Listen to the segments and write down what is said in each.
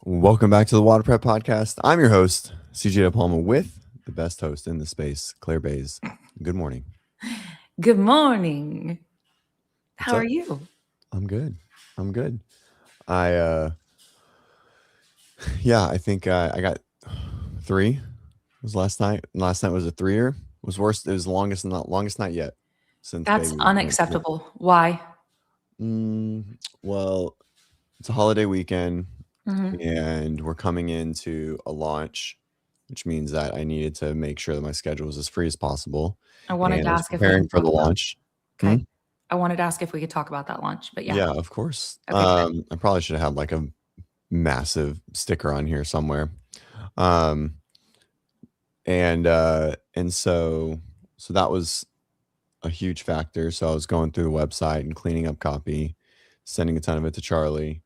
Welcome back to the WODprep podcast. I'm your host, CJ De Palma, with the best host in the space, Claire Bays. Good morning. Good morning. What's How up? are you? I'm good. I yeah, I think I got 3. It was last night. Last night was a 3-er. It was worse. It was the longest night yet since That's baby went. unacceptable. Why? Well, it's a holiday weekend, hmm and we're coming into a launch, which means that I needed to make sure that my schedule was as free as possible. I wanted And to I was ask if we preparing can for talk the about. launch. Hmm? Okay. I wanted to ask if we could talk about that lunch, but yeah. Yeah, of course. Okay, good. I probably should have had like a massive sticker on here somewhere. Um, and so that was a huge factor. So I was going through the website and cleaning up copy, sending a ton of it to Charlie,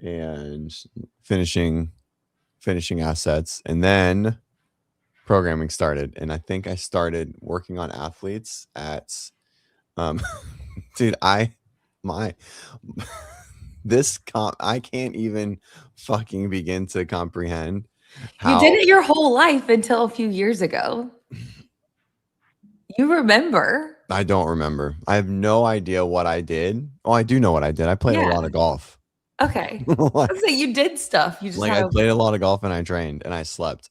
and finishing assets, and then programming started. And I think I started working on athletes at dude, my I can't even fucking begin to comprehend You did how. it your whole life until a few years ago. You remember? I don't remember. I have no idea what I did. Oh, I do know what I did. I played a Yeah. lot of golf. Okay. like, I was saying you did stuff. You just like had I a played a lot of golf and I trained and I slept.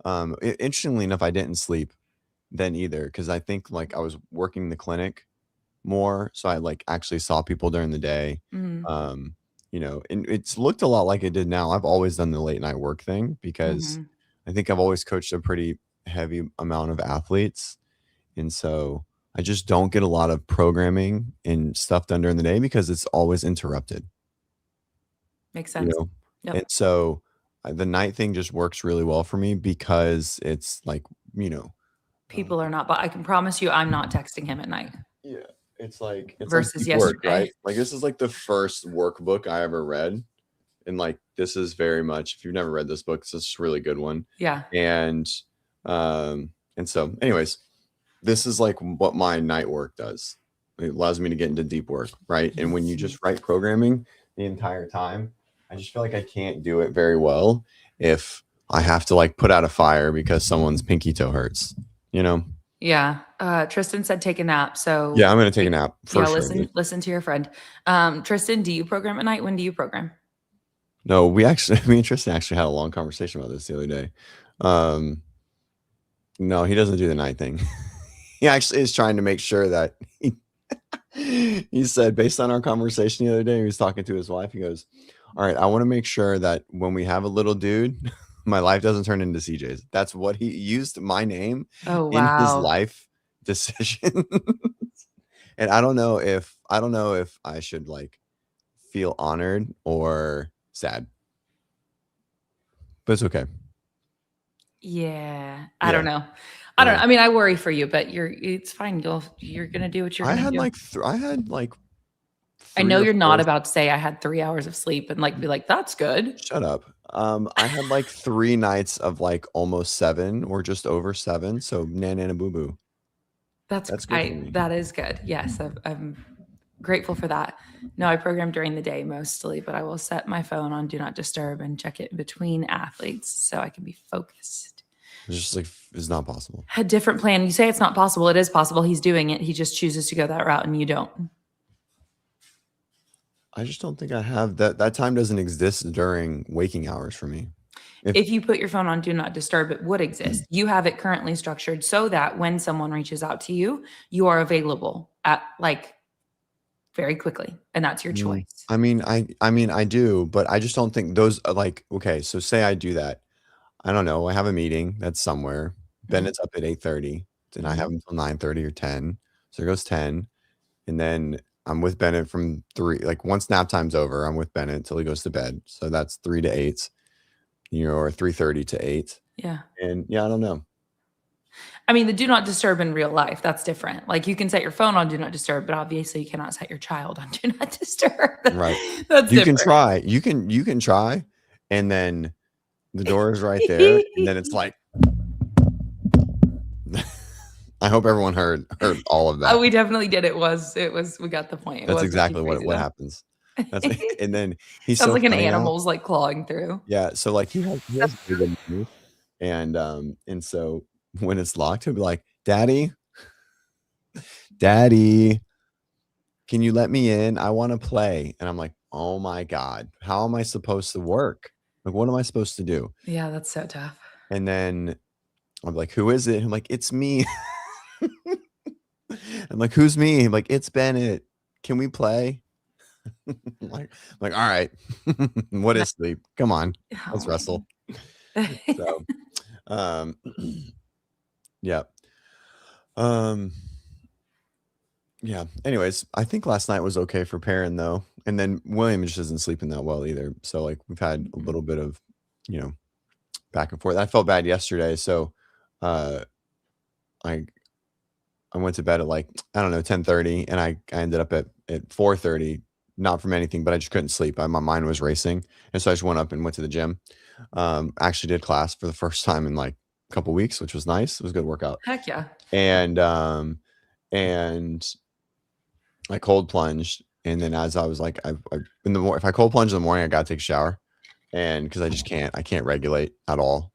Interestingly enough, I didn't sleep then either, because I think like I was working the clinic more, so I like actually saw people during the day. Mhm, And it's looked a lot like it did now. I've always done the late night work thing because mhm. I think I've always coached a pretty heavy amount of athletes, and so I just don't get a lot of programming and stuff done during the day because it's always interrupted. Makes you sense. know and Yep. so the night thing just works really well for me because it's like, you know uh, People are not, but I can promise you I'm not texting him at night yeah, it's like versus deep work, yesterday. right? Like, this is like the first workbook I ever read, and like this is very much, if you've never read this book, it's a really good one. Yeah. And so anyways, this is like what my night work does. It allows me to get into deep work, right? And when you just write programming the entire time, I just feel like I can't do it very well if I have to like put out a fire because someone's pinky toe hurts, you know? Yeah. Tristan said take a nap. So Yeah, I'm gonna take a nap for yeah, sure. listen to your friend. Tristan, do you program at night? When do you program? No, me and Tristan actually had a long conversation about this the other day. Um, no, he doesn't do the night thing. He actually is trying to make sure that he said, based on our conversation the other day, he was talking to his wife. He goes, "All right, I want to make sure that when we have a little dude, my life doesn't turn into CJ's." That's what he used my name Oh in his wow. life decision. And I don't know if I should like feel honored or sad, but it's okay. Yeah. I Yeah. don't know. I don't Yeah. know. I mean, I worry for you, but it's fine. You're gonna do what you're I gonna had do. like I had like I 3 know or you're 4. not about to say I had 3 hours of sleep and like be like, that's good. Shut up. I had like 3 nights of like almost 7 or just over 7, so nana boo boo. That's good for me. That is good. Yes, I'm grateful for that. No, I program during the day mostly, but I will set my phone on do not disturb and check it between athletes so I can be focused. It's just like, it's not possible. A different plan. You say it's not possible. It is possible. He's doing it. He just chooses to go that route and you don't. I just don't think I have that time doesn't exist during waking hours for me. If you put your phone on do not disturb, it would exist. You have it currently structured so that when someone reaches out to you, you are available at like very quickly, and that's your choice. I mean, I do, but I just don't think those are like, okay, so say I do that. I don't know, I have a meeting that's somewhere. Mhm, Bennett's up at 8:30, then I mhm. have until 9:30 or 10. So there goes 10. And then I'm with Bennett from 3, like once nap time's over, I'm with Bennett till he goes to bed. So that's 3 to 8, or 3:30 to 8. Yeah. And yeah, I don't know. I mean, the do not disturb in real life, that's different. Like you can set your phone on do not disturb, but obviously you cannot set your child on do not disturb. Right. That's You can different. try. You can try, and then the door is right there, and then it's like I hope everyone heard all of that. Oh, we definitely did. It was we got the point. It That's wasn't too exactly crazy what though. happens. That's and then he's Sounds so like an funny now. animal's, like, clawing through. Yeah, so, like, he has really good memory, and so when it's locked, he'll be like, "Daddy, daddy, can you let me in? I wanna play." And I'm like, "Oh my god, how am I supposed to work? Like, what am I supposed to do?" Yeah, that's so tough. And then I'm like, "Who is it?" I'm like, "It's me." I'm like, "Who's me?" I'm like, "It's Bennett. Can we play?" I'm like, "All right. What No. is sleep? Come on. Oh Let's my. wrestle." So, um, yeah. Um, yeah. Anyways, I think last night was okay for Perrin though. And then William just isn't sleeping that well either. So like we've had a Mhm. little bit of, you know, back and forth. I felt bad yesterday. So uh I I went to bed at like, I don't know, 10:30 and I ended up at 4:30, not from anything, but I just couldn't sleep. My mind was racing. And so I just went up and went to the gym. Actually did class for the first time in like a couple weeks, which was nice. It was a good workout. Heck yeah. And and I cold plunged, and then as I was like, I in the if I cold plunge in the morning, I gotta take a shower, and because I can't regulate at all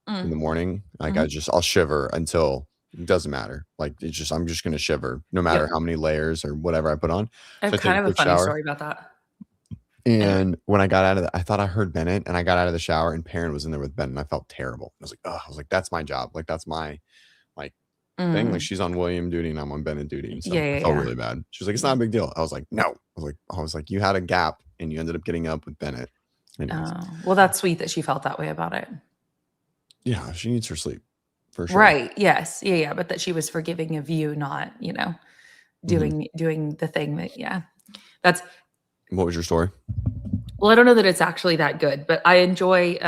in the Mm. morning. Like Mhm. I'll shiver until it doesn't matter. Like it's just I'm just gonna shiver no matter Yep. how many layers or whatever I put on. I So have I took kind a of a quick funny shower, story about that. Anyway. and when I got out of the, I thought I heard Bennett, and I got out of the shower, and Perrin was in there with Bennett, and I felt terrible. I was like, oh, I was like, that's my job. Like that's my like thing. Like Mm. she's on William duty and I'm on Bennett duty. And so Yeah, I yeah, felt yeah. really bad. She was like, it's not a big deal. I was like, no. I was like, you had a gap and you ended up getting up with Bennett. Anyways. Oh, well, that's sweet that she felt that way about it. Yeah, she needs her sleep for sure. Right. Yes. Yeah, yeah, but that she was forgiving of you, not, Mhm. doing the thing that yeah. That's What was your story? well, I don't know that it's actually that good, but I enjoy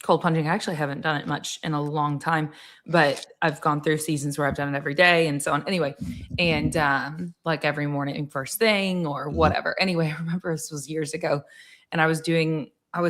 cold plunging. I actually haven't done it much in a long time, but I've gone through seasons where I've done it every day and so on. Anyway, and like every morning first thing or Mhm. whatever. Anyway, I remember this was years ago and I was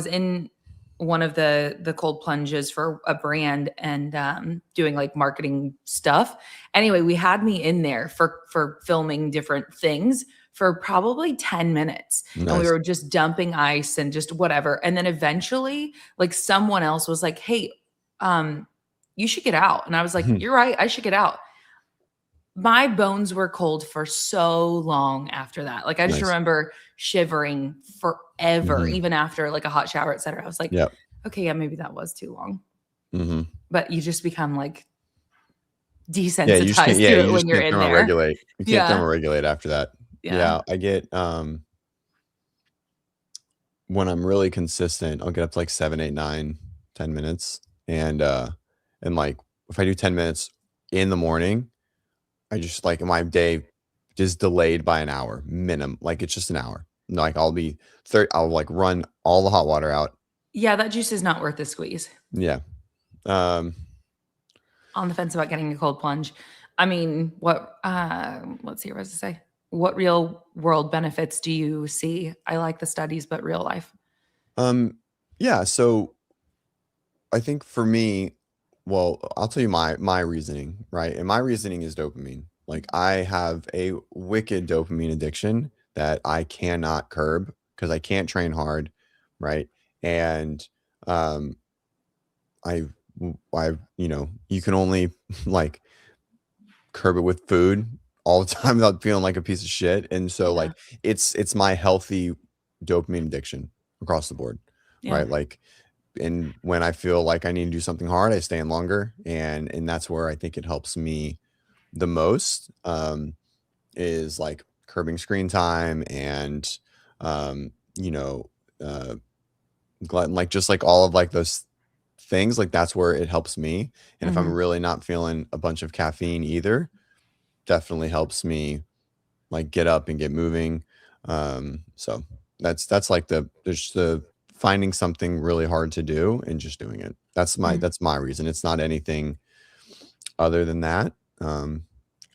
in one of the cold plunges for a brand and doing like marketing stuff. Anyway, we had me in there for filming different things for probably 10 minutes and we Nice. were just dumping ice and just whatever. And then eventually, like someone else was like, "Hey, you should get out." And I was like, Mhm. "You're right, I should get out." My bones were cold for so long after that. Like I just Nice. remember shivering forever, Mhm. even after like a hot shower, et cetera. I was like, Yep. okay, yeah, maybe that was too long. Mhm. But you just become like Yeah, desensitized to it you when just you're can't in there. thermoregulate. You can't Yeah. thermoregulate after that. Yeah. Yeah, I get when I'm really consistent, I'll get up to like 7, 8, 9, 10 minutes. And like if I do 10 minutes in the morning, I just like my day just delayed by an hour minimum. Like it's just an hour. Like I'll be 30, I'll like run all the hot water out. Yeah, that juice is not worth the squeeze. Yeah. Um, On the fence about getting a cold plunge. I mean, let's see, what does it say? What real world benefits do you see? I like the studies, but real life. um, yeah. So I think for me, well, I'll tell you my reasoning, right? And my reasoning is dopamine. Like I have a wicked dopamine addiction that I cannot curb because I can't train hard, right? And um you can only like curb it with food all the time without feeling like a piece of shit. And so Yeah. like it's my healthy dopamine addiction across the board, Yeah. right? Like and when I feel like I need to do something hard, I stay in longer, and that's where I think it helps me the most, is like curbing screen time and you know, uh, glutton, like just like all of like those things, like that's where it helps me. And if I'm Mhm. really not feeling a bunch of caffeine either, definitely helps me like get up and get moving. So that's like there's the finding something really hard to do and just doing it. Mm. That's my reason. It's not anything other than that. Um,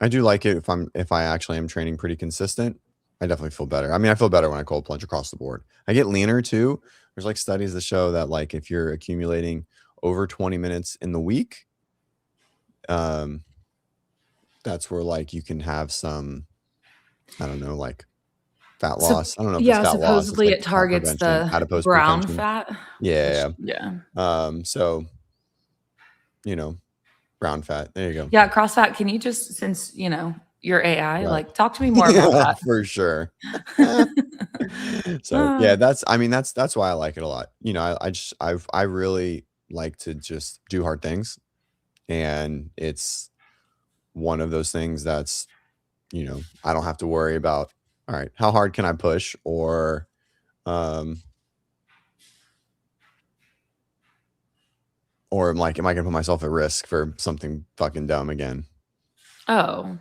I do like it if I actually am training pretty consistent. I definitely feel better. I mean, I feel better when I cold plunge across the board. I get leaner too. There's like studies that show that like if you're accumulating over 20 minutes in the week, um, that's where like you can have some, I don't know, like fat loss. I don't know if it's Yeah, fat loss. It's supposedly like it fat targets prevention, the adipose brown prevention. fat. Yeah. Yeah. So, brown fat. There you go. Yeah, CrossFit, can you just, since, you're AI, Right. like, talk to me more about that? For sure. So Uh, yeah, that's why I like it a lot. I really like to just do hard things, and it's one of those things that's, I don't have to worry about, all right, how hard can I push, um or am I gonna put myself at risk for something fucking dumb again? oh,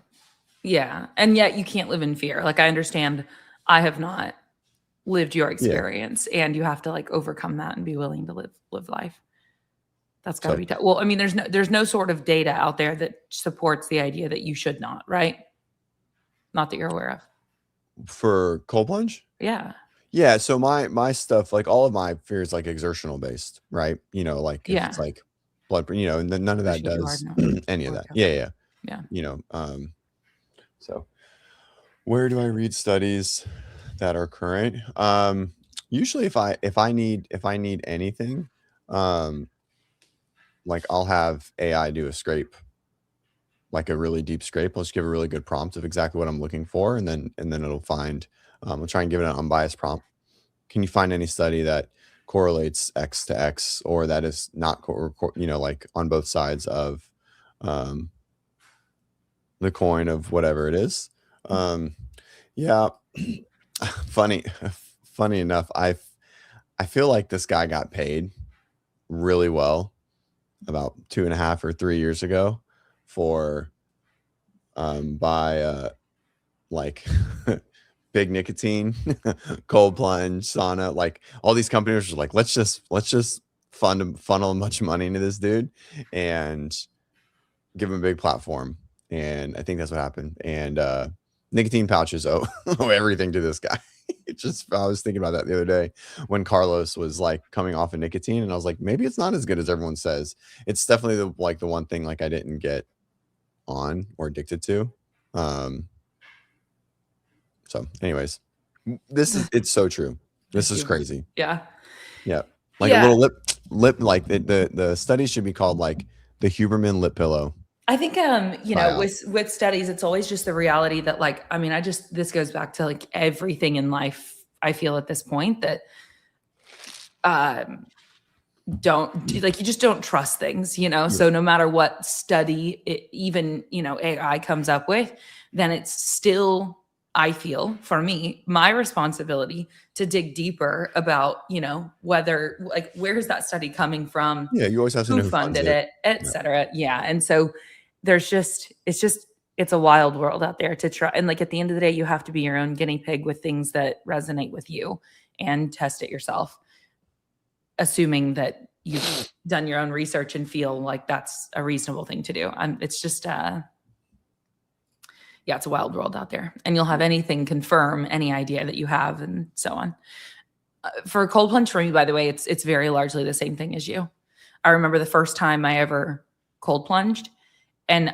yeah. And yet you can't live in fear. Like, I understand I have not lived your Yeah. experience, and you have to like overcome that and be willing to live life. That's got to So be tough. Well, I mean, there's no sort of data out there that supports the idea that you should not, right? Not that you're aware of. for cold plunge? Yeah. Yeah, so my stuff, like all of my fear is like exertional based, right? Like if it's Yeah. like and then none of that Pushing too hard, does no. any of Or that. Yeah. yeah. So where do I read studies that are current? Usually if I need anything, um, like I'll have AI do a scrape, like a really deep scrape. I'll just give a really good prompt of exactly what I'm looking for, and then it'll find. I'll try and give it an unbiased prompt. Can you find any study that correlates X to X, or that is not like on both sides of um, the coin of whatever it is? Yeah, funny, funny enough, I feel like this guy got paid really well about 2.5 or 3 years ago for by like big nicotine, cold plunge, sauna, like all these companies are like, let's just funnel a bunch of money into this dude and give him a big platform. And I think that's what happened. And nicotine pouches owe, owe everything to this guy. I was thinking about that the other day when Carlos was like coming off of nicotine, and I was like, maybe it's not as good as everyone says. It's definitely the one thing like I didn't get on or addicted to. So anyways, it's so true. This is crazy. Yeah. Yeah. Like a Yeah. little like the study should be called like the Huberman lip pillow. I think Buyout. with studies, it's always just the reality that, like, I mean, this goes back to like everything in life. I feel at this point that don't, like, you just don't trust things, so no matter what study even AI comes up with, then it's still, I feel, for me, my responsibility to dig deeper about whether, like, where's that study coming from, Yeah, you always have to know who who funds funded it. it, etc. Yeah. And so it's a wild world out there to try, and like at the end of the day, you have to be your own guinea pig with things that resonate with you and test it yourself, assuming that you've done your own research and feel like that's a reasonable thing to do. It's just, yeah, it's a wild world out there, and you'll have anything confirm any idea that you have, and so on. For cold plunge, for me, by the way, it's very largely the same thing as you. I remember the first time I ever cold plunged, and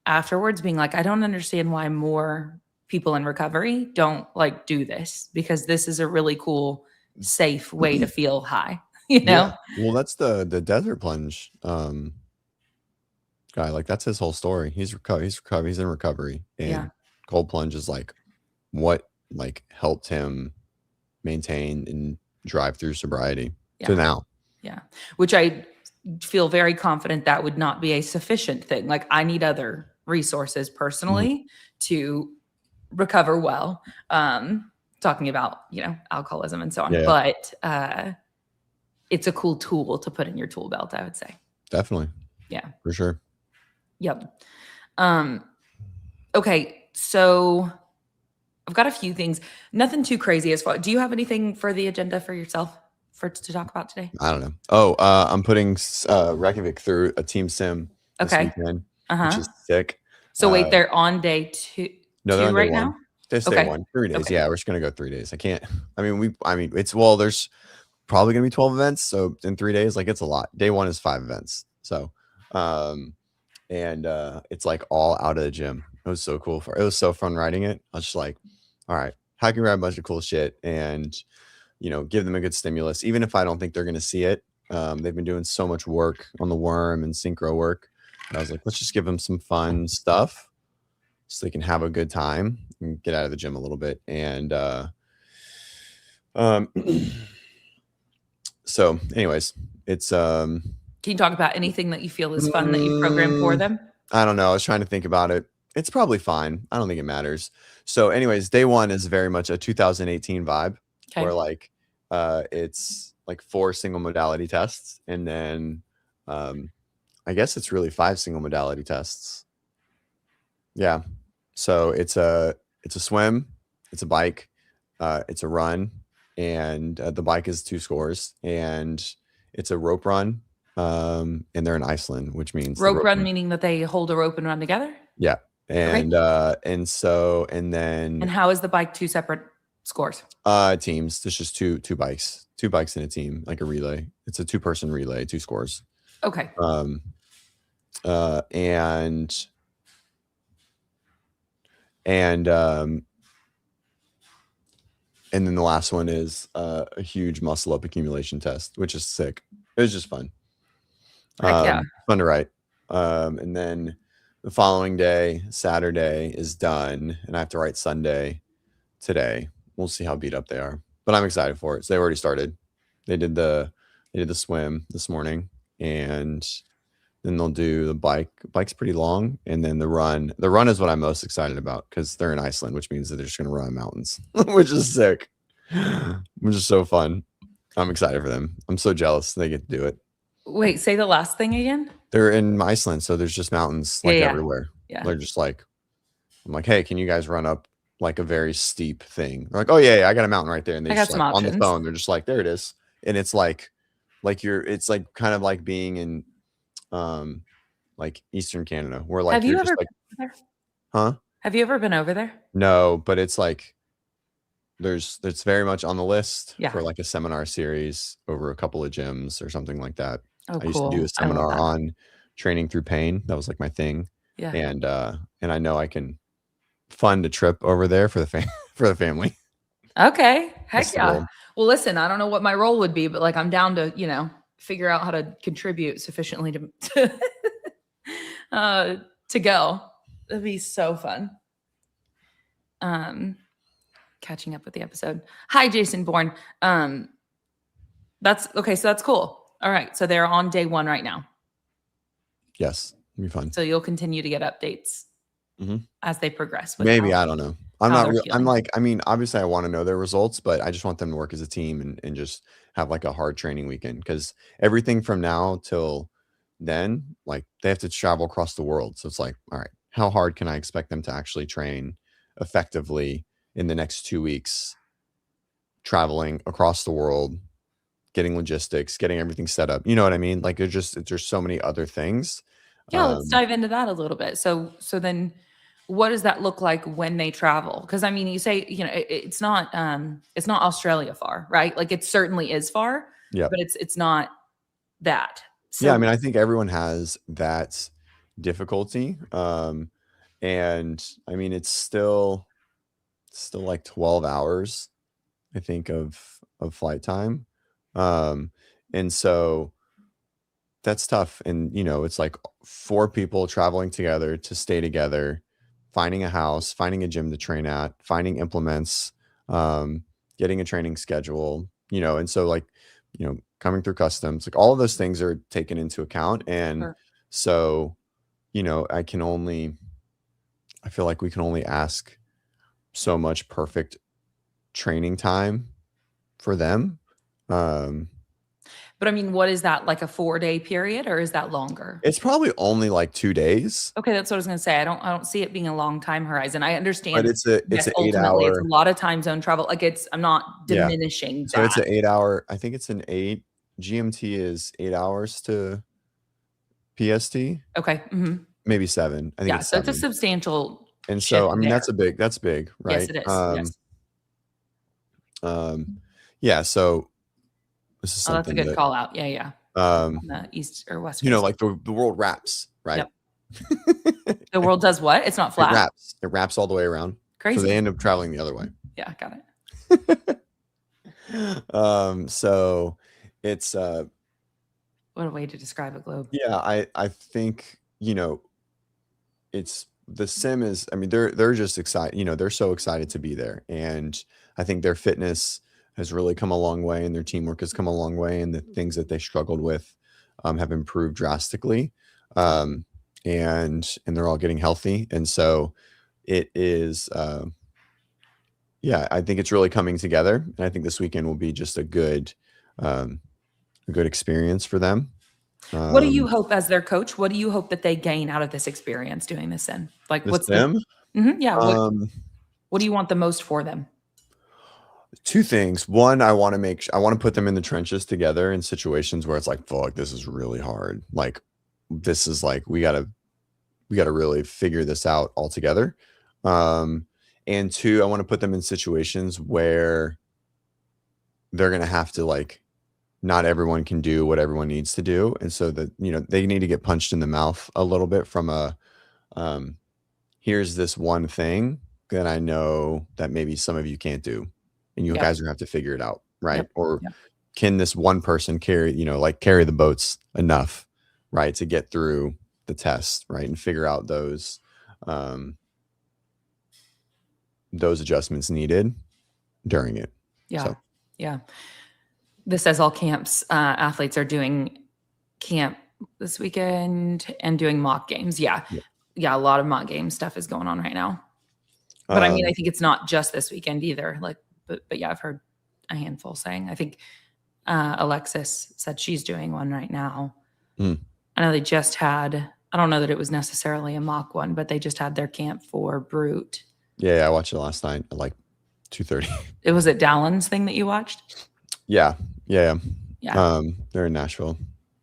afterwards being like, I don't understand why more people in recovery don't like do this, because this is a really cool, safe way to feel high. Yeah. Well, that's the desert plunge guy. Like that's his whole story. He's in recovery, and Yeah. cold plunge is like what like helped him maintain and drive through sobriety to now. Yeah. Which I feel very confident that would not be a sufficient thing. Like, I need other resources personally to recover well. Talking about, alcoholism and so on. Yeah. But it's a cool tool to put in your tool belt, I would say. Definitely. Yeah. For sure. Yep. Okay. So I've got a few things, nothing too crazy as far. Do you have anything for the agenda for yourself to talk about today? I don't know. Oh, I'm putting Reykjavik through a team sim this weekend, which is sick. So wait, they're on day two. No, they're on day right one. now? They stay 1, 3 days. Okay. Yeah, we're just gonna go 3 days. I can't. There's probably gonna be 12 events. So in 3 days, like it's a lot. Day 1 is 5 events. So, it's like all out of the gym. It was so cool. It was so fun riding it. I was just like, all right, how can we grab a bunch of cool shit and, give them a good stimulus, even if I don't think they're going to see it. They've been doing so much work on the worm and synchro work. And I was like, let's just give them some fun stuff so they can have a good time and get out of the gym a little bit. And so anyways, it's Can you talk about anything that you feel is fun that you programmed for them? I don't know. I was trying to think about it. It's probably fine. I don't think it matters. So anyways, day one is very much a 2018 vibe where like it's like 4 single modality tests, and then I guess it's really 5 single modality tests. Yeah. So it's a swim, it's a bike, it's a run, and the bike is 2 scores, and it's a rope run. And they're in Iceland, which means rope run, meaning that they hold a rope and run together. Yeah. And and then how is the bike 2 separate scores? Teams. There's just two bikes in a team, like a relay. It's a 2-person relay, 2 scores. Okay. And then the last one is a huge muscle up accumulation test, which is sick. It was just fun. Fun to write. And then the following day, Saturday, is done, and I have to write Sunday today. We'll see how beat up they are, but I'm excited for it. So they already started. They did the swim this morning, and then they'll do the bike. Bike's pretty long, and then the run. The run is what I'm most excited about because they're in Iceland, which means that they're just going to run mountains, which is sick, which is so fun. I'm excited for them. I'm so jealous they get to do it. Wait, say the last thing again. They're in Iceland, so there's just mountains everywhere. Yeah. They're just like, I'm like, hey, can you guys run up like a very steep thing? They're like, oh yeah, I got a mountain right there. And they just like on the phone, they're just like, there it is. And it's like it's like kind of like being in like Eastern Canada, where like you're just like, huh? Have you ever been over there? No, but it's like it's very much on the list for like a seminar series over a couple of gyms or something like that. Oh, I used to do a seminar on training through pain. That was like my thing. Yeah. And I know I can fund a trip over there for the family. Okay. Heck yeah. Well, listen, I don't know what my role would be, but like I'm down to, figure out how to contribute sufficiently to go. That'd be so fun. Catching up with the episode. Hi, Jason Bourne. That's okay. So that's cool. All right. So they're on day 1 right now. Yes. It'll be fun. So you'll continue to get updates as they progress. Maybe. I don't know. I'm not real. I'm like, I mean, obviously I want to know their results, but I just want them to work as a team and just have like a hard training weekend, because everything from now till then, like they have to travel across the world. So it's like, all right, how hard can I expect them to actually train effectively in the next 2 weeks, traveling across the world, getting logistics, getting everything set up? You know what I mean? Like there's so many other things. Yeah, let's dive into that a little bit. So then what does that look like when they travel? Because I mean, you say, it's not Australia far, right? Like it certainly is far, but it's not that. So, yeah, I mean, I think everyone has that difficulty. And I mean, it's still like 12 hours, I think, of flight time. And so that's tough. And, it's like 4 people traveling together to stay together, finding a house, finding a gym to train at, finding implements, getting a training schedule, and so like, coming through customs, like all of those things are taken into account. And so, I feel like we can only ask so much perfect training time for them. But I mean, what is that, like a 4-day period, or is that longer? It's probably only like 2 days. Okay, that's what I was going to say. I don't see it being a long time horizon. I understand, but it's an 8-hour. It's a lot of time zone travel. Like I'm not diminishing that. So it's an 8-hour. I think it's an 8 GMT is 8 hours to PST. Okay. Maybe 7. I think it's 7. So it's a substantial. And so I mean that's big, right? Yes, it is. Yeah. So this is something that's a good call out. Yeah. On the east or west coast. Like the world wraps, right? Yep. The world does what? It's not flat. It wraps all the way around. Crazy. So they end up traveling the other way. Yeah, got it. So it's What a way to describe a globe. yeah, I think, it's the sim is, I mean, they're just excited, they're so excited to be there. And I think their fitness has really come a long way and their teamwork has come a long way. And the things that they struggled with have improved drastically. Um, and they're all getting healthy. And so it is yeah, I think it's really coming together. And I think this weekend will be just um, a good experience for them. What do you Um, hope as their coach? What do you hope that they gain out of this experience doing this in? Like, the what's the sim, yeah, um, what do you want the most for them? two things. One, I want to put them in the trenches together in situations where it's like, fuck, this is really hard. Like, this is like, we gotta really figure this out all together. Um, and two, I want to put them in situations where they're gonna have to like, not everyone can do what everyone needs to do. And so that, they need to get punched in the mouth a little bit from um, here's this one thing that I know that maybe some of you can't do. And you Yep. guys are gonna have to figure it out. Right. Yep. Or Yep. can this one person carry, like carry the boats enough, right, to get through the test, right, and figure out um, those adjustments needed during it. Yeah. So Yeah. This says all camps athletes are doing camp this weekend and doing mock games. Yeah. yeah. Yeah. A lot of mock game stuff is going on right now. But I mean, I think it's not just this weekend either. Like, but yeah, I've heard a handful saying. I think Alexis said she's doing one right now. mm, I know they just had. I don't know that it was necessarily a mock one, but they just had their camp for Brute. yeah, I watched it last night at like 2:30. It was at Dallon's thing that you watched. Yeah. Yeah. They're in Nashville.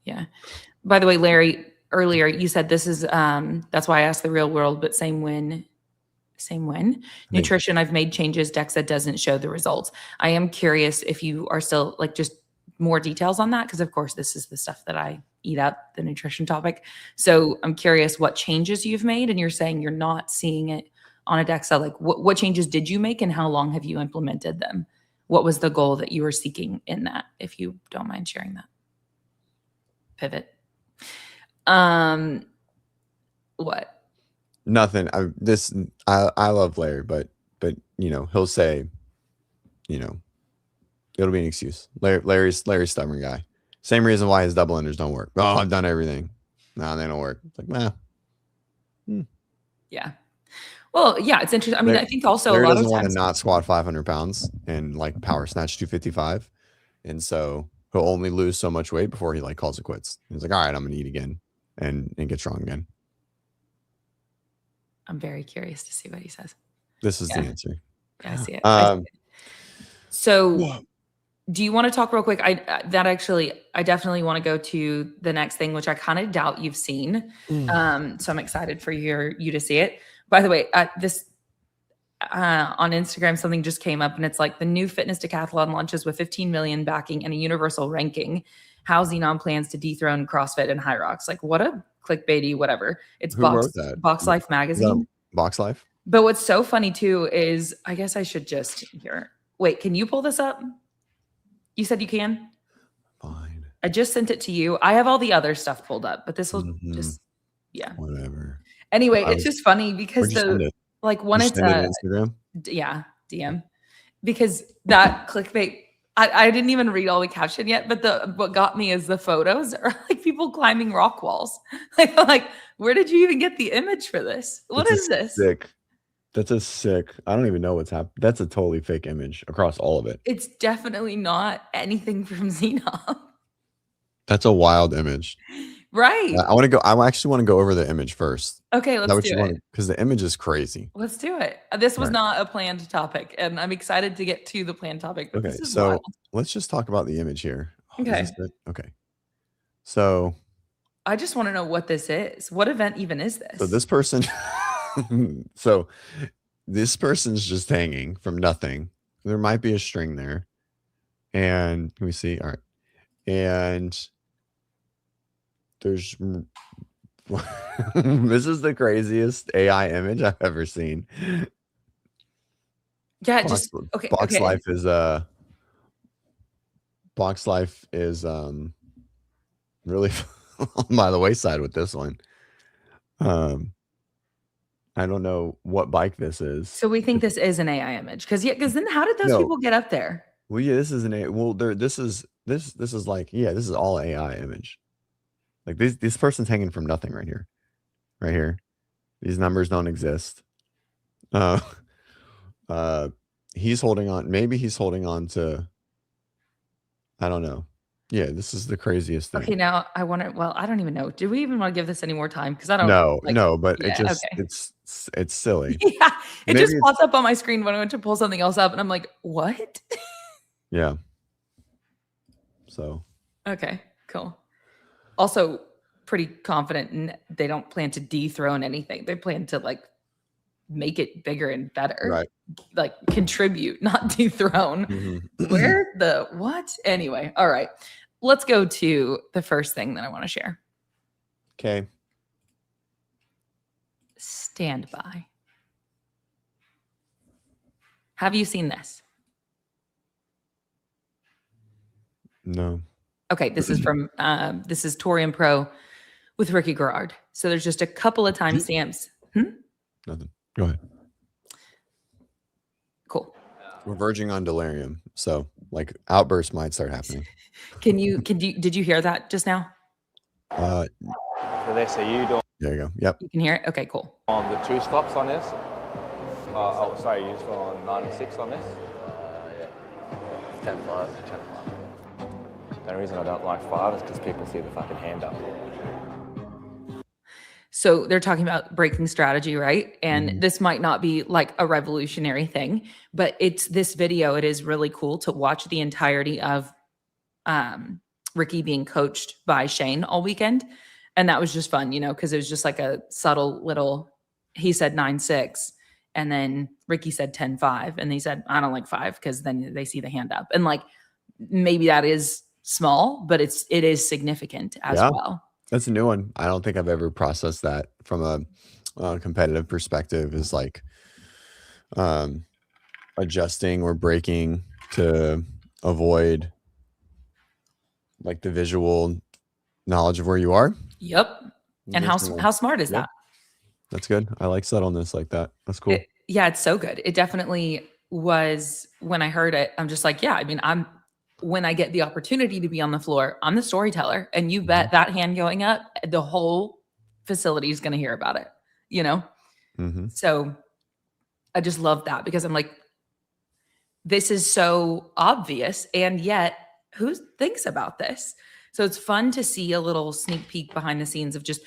Yeah. By the way, Larry, earlier you said this is that's why I asked the real world, but same when nutrition. I've made changes. DEXA doesn't show the results. I am curious if you are still like just more details on that, because of course this is the stuff that I eat up, the nutrition topic. So I'm curious what changes you've made, and you're saying you're not seeing it on a DEXA. Like what changes did you make, and how long have you implemented them? What was the goal that you were seeking in that, if you don't mind sharing that? Pivot. What? Nothing. I love Larry, but he'll say, it'll be an excuse. Larry's stubborn guy. Same reason why his double unders don't work. Oh, I've done everything. No, they don't work. It's like, nah. Yeah. Well, yeah, it's interesting. I mean, I think also Larry a lot doesn't of want to times not squat 500 pounds and like power snatch 255. And so he'll only lose so much weight before he like calls it quits. He's like, all right, I'm going to eat again and get strong again. I'm very curious to see what he says. This is the answer. Yeah, I see it. So do you want to talk real quick? I definitely want to go to the next thing, which I kind of doubt you've seen. So I'm excited for you to see it. By the way, this on Instagram, something just came up and it's like the new fitness decathlon launches with 15 million backing and a universal ranking. How Xenon plans to dethrone CrossFit and High Rocks. Like what a clickbaity, whatever. It's Who wrote that? Box Life magazine. Box Life? But what's so funny too is I guess I should just here. Wait, can you pull this up? You said you can? Fine. I just sent it to you. I have all the other stuff pulled up, but this will just, yeah. Whatever. Anyway, it's just funny because one it's Instagram. Yeah, DM. Because that clickbait, I didn't even read all the caption yet, but what got me is the photos are like people climbing rock walls. Like, where did you even get the image for this? What is this? Sick. That's a sick. I don't even know what's happening. That's a totally fake image across all of it. It's definitely not anything from Xenon. That's a wild image. Right. I actually want to go over the image first. Okay, let's do it. Because the image is crazy. Let's do it. This was not a planned topic, and I'm excited to get to the planned topic. But okay, so let's just talk about the image here. Okay. Okay. So I just want to know what this is. What event even is this? So this person's just hanging from nothing. There might be a string there. And can we see? All right. And there's this is the craziest AI image I've ever seen. Yeah, Box, just okay, box okay. life is box life is really by the wayside with this one. Um, I don't know what bike this is. So we think this is an AI image because then how did those No, people get up there? well, yeah, this is an A. Well, there. This is like, yeah, this is all AI image. Like this person's hanging from nothing right here, right here. These numbers don't exist. Uh, uh, he's holding on. Maybe he's holding on to. I don't know. Yeah, this is the craziest Okay, thing. now I wonder well, I don't even know. Do we even wanna give this any more time? Because I don't No, like no, but it yeah, just okay. it's silly. Yeah, it Maybe just it's popped up on my screen when I went to pull something else up, and I'm like, "What?" yeah. So Okay, cool. Also, pretty confident they don't plan to dethrone anything. They plan to, like, make it bigger and better, right. like, contribute, not dethrone. Mhm. Where the what? Anyway, all right. Let's go to the first thing that I wanna share. Okay. Stand by. Have you seen this? No. Okay, this is Torian Pro with Ricky Garrard. So there's just a couple of You timestamps. Hmm? nothing. Go ahead. Cool. We're verging on delirium, so like outbursts might start happening. Did you hear that just now? Uh, So they say you doing there you go. Yep. You can hear it? Okay, cool. on the 2 stops on this. Oh, sorry, you just on 9 and 6 on this. Yeah. 10-5. 10-5. The reason I don't like 5 is because people see the fucking hand up. So they're talking about breaking strategy, right? And Mhm. this might not be like a revolutionary thing, but it's this video. It is really cool to watch the entirety of Ricky being coached by Shane all weekend. And that was just fun, because it was just like a subtle little, he said 9-6, and then Ricky said 10-5. And he said, I don't like 5 because then they see the hand up. And like maybe that is small, but it is significant as Yeah, well. that's a new one. I don't think I've ever processed that from a competitive perspective. Is like um, adjusting or breaking to avoid like the visual knowledge of where you are. Yep. And Interesting. how smart is Yeah, that? that's good. I like subtleness like that. That's cool. Yeah, it's so good. It definitely was when I heard it, I'm just like, yeah, I mean, when I get the opportunity to be on the floor, I'm the storyteller. And you Mhm. bet that hand going up, the whole facility is going to hear about it, you know? Mhm. So I just love that because I'm like, this is so obvious. And yet, who thinks about this? So it's fun to see a little sneak peek behind the scenes of just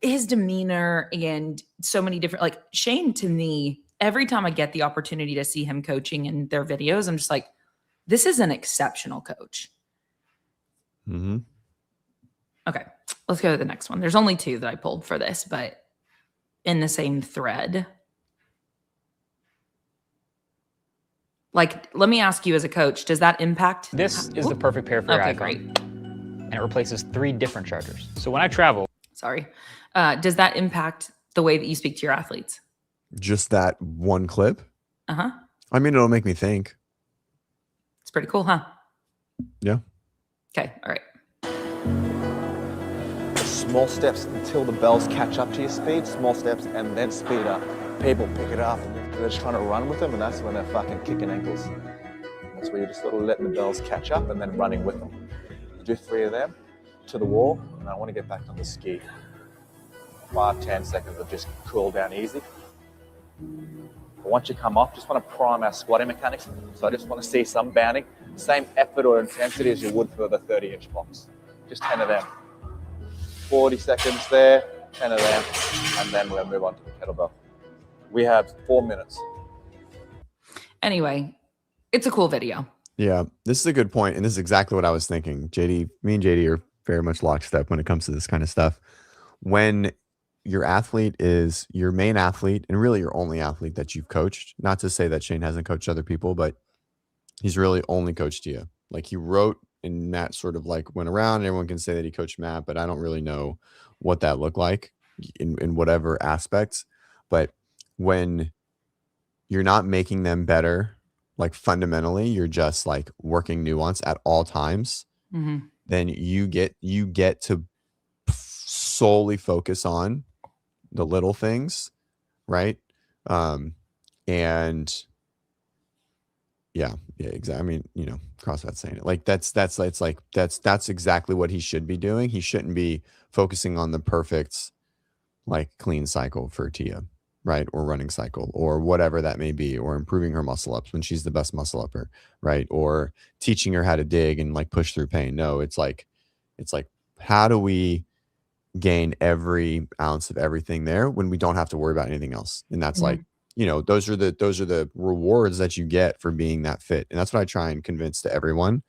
his demeanor and so many different, like Shane to me, every time I get the opportunity to see him coaching in their videos, I'm just like, this is an exceptional coach. Mhm. Okay, let's go to the next one. There's only 2 that I pulled for this, but in the same thread. Like, let me ask you as a coach, does that impact? This is the perfect pair for your Okay, iPhone. great. And it replaces 3 different chargers. So when I travel, Sorry. Does that impact the way that you speak to your athletes? Just that one clip. Uh-huh. I mean, it'll make me think. It's pretty cool, huh? Yeah. Okay, all right. Small steps until the bells catch up to your speed, small steps, and then speed up. People pick it up and they're just trying to run with them, and that's when they're fucking kicking ankles. That's where you're just sort of letting the bells catch up and then running with them. Do 3 of them to the wall, and I want to get back on the ski. 5-10 seconds of just cool down easy. But once you come off, just want to prime our squatting mechanics. So I just want to see some bounding, same effort or intensity as you would for the 30-inch box. Just 10 of them. 40 seconds there, 10 of them, and then we'll move on to the kettlebell. We have 4 minutes. Anyway, it's a cool video. Yeah, this is a good point, and this is exactly what I was thinking. Me and JD are very much lockstep when it comes to this kind of stuff. When your athlete is your main athlete and really your only athlete that you've coached, not to say that Shane hasn't coached other people, but he's really only coached you. Like he wrote and Matt sort of like went around, and everyone can say that he coached Matt, but I don't really know what that looked like in whatever aspects. But when you're not making them better, like fundamentally, you're just like working nuance at all times, then you get to solely focus on the little things, right? And yeah, exactly. I mean, CrossFit's saying it. Like that's exactly what he should be doing. He shouldn't be focusing on the perfect, like, clean cycle for Tia, right? Or running cycle, or whatever that may be, or improving her muscle ups when she's the best muscle upper, right? Or teaching her how to dig and like push through pain. No, it's like, how do we gain every ounce of everything there when we don't have to worry about anything else? And that's like, those are the rewards that you get for being that fit. And that's what I try and convince to everyone,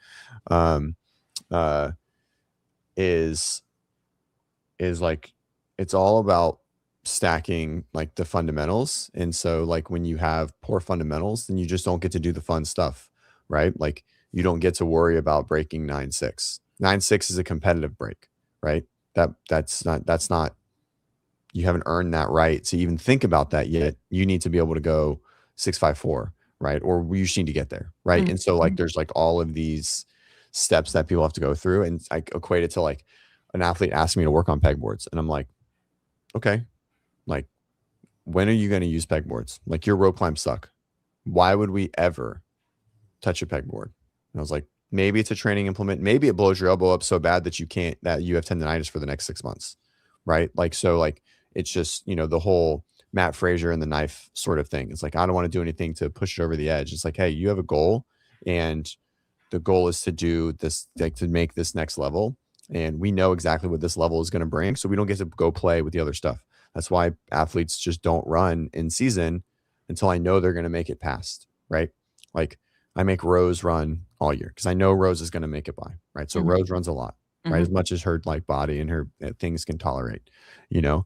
is like, it's all about stacking like the fundamentals. And so like when you have poor fundamentals, then you just don't get to do the fun stuff, right? Like you don't get to worry about breaking 9.6. 9.6 is a competitive break, right? That's not, you haven't earned that right to even think about that yet. You need to be able to go 6.54, right? Or you just need to get there, right? And so like there's like all of these steps that people have to go through, and I equate it to like an athlete asking me to work on pegboards, and I'm like, okay, like, when are you going to use pegboards? Like, your rope climbs suck. Why would we ever touch a pegboard? And I was like, maybe it's a training implement. Maybe it blows your elbow up so bad that you have tendonitis for the next 6 months, right? Like, so like, it's just, the whole Matt Frazier and the knife sort of thing. It's like, I don't want to do anything to push it over the edge. It's like, hey, you have a goal, and the goal is to do this, like to make this next level. And we know exactly what this level is going to bring. So we don't get to go play with the other stuff. That's why athletes just don't run in season until I know they're going to make it past, right? Like I make Rose run all year because I know Rose is going to make it by, right? So Rose runs a lot, right? As much as her like body and her things can tolerate, and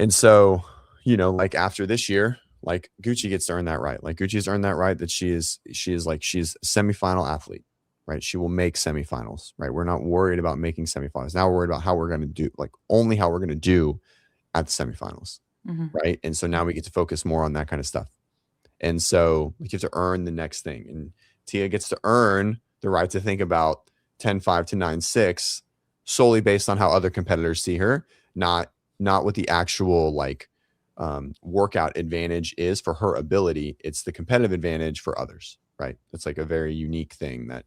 so, like after this year, like Gucci gets to earn that right. Like Gucci's earned that right that she's a semifinal athlete, right? She will make semifinals, right? We're not worried about making semifinals. Now we're worried about how we're going to do, like only how we're going to do at the semifinals, right? And so now we get to focus more on that kind of stuff. And so we get to earn the next thing. And Tia gets to earn the right to think about 10.5 to 9.6 solely based on how other competitors see her, not what the actual like workout advantage is for her ability. It's the competitive advantage for others, right? That's like a very unique thing that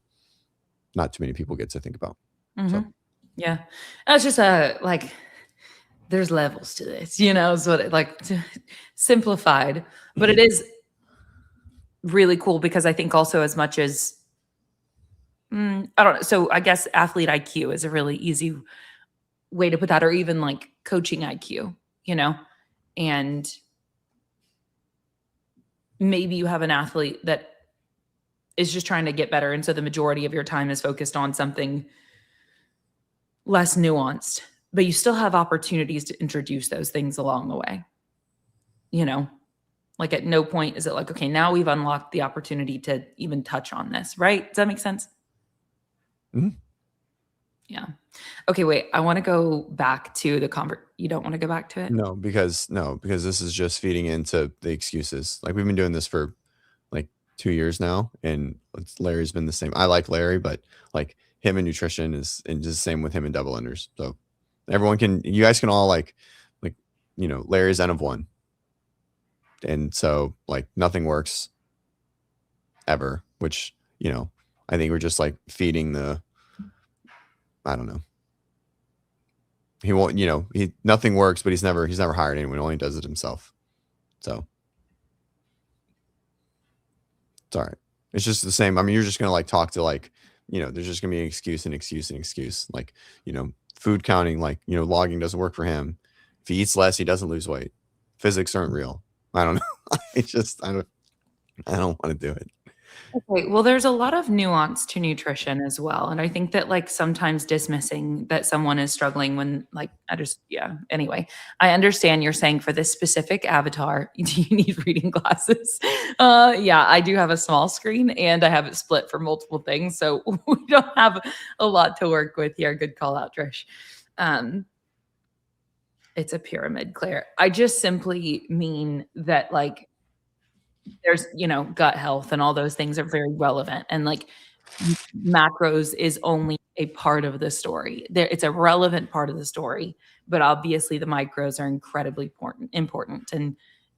not too many people get to think about. So. Yeah. That's just like, there's levels to this, so like simplified, but it is really cool because I think also as much as, I don't know. So I guess athlete IQ is a really easy way to put that, or even like coaching IQ, and maybe you have an athlete that is just trying to get better. And so the majority of your time is focused on something less nuanced, but you still have opportunities to introduce those things along the way. Like at no point is it like, okay, now we've unlocked the opportunity to even touch on this, right? Does that make sense? Yeah. Okay, wait, I want to go back to the you don't want to go back to it? No, because this is just feeding into the excuses. Like we've been doing this for like 2 years now, and Larry's been the same. I like Larry, but like him and nutrition is, and just the same with him and double unders. So you guys can all like, Larry's N of 1. And so like nothing works ever, which, I think we're just like feeding I don't know. He won't, nothing works, but he's never hired anyone. He only does it himself. So it's all right. It's just the same. I mean, you're just going to like talk to like, there's just going to be an excuse and excuse and excuse. Like, food counting, like, logging doesn't work for him. If he eats less, he doesn't lose weight. Physics aren't real. I don't know. I don't want to do it. Okay, well, there's a lot of nuance to nutrition as well. And I think that like sometimes dismissing that someone is struggling when like, anyway, I understand you're saying for this specific avatar, do you need reading glasses? Yeah, I do have a small screen and I have it split for multiple things. So we don't have a lot to work with here. Good call out, Trish. It's a pyramid, Claire. I just simply mean that like there's, gut health and all those things are very relevant. And like macros is only a part of the story. It's a relevant part of the story, but obviously the micros are incredibly important.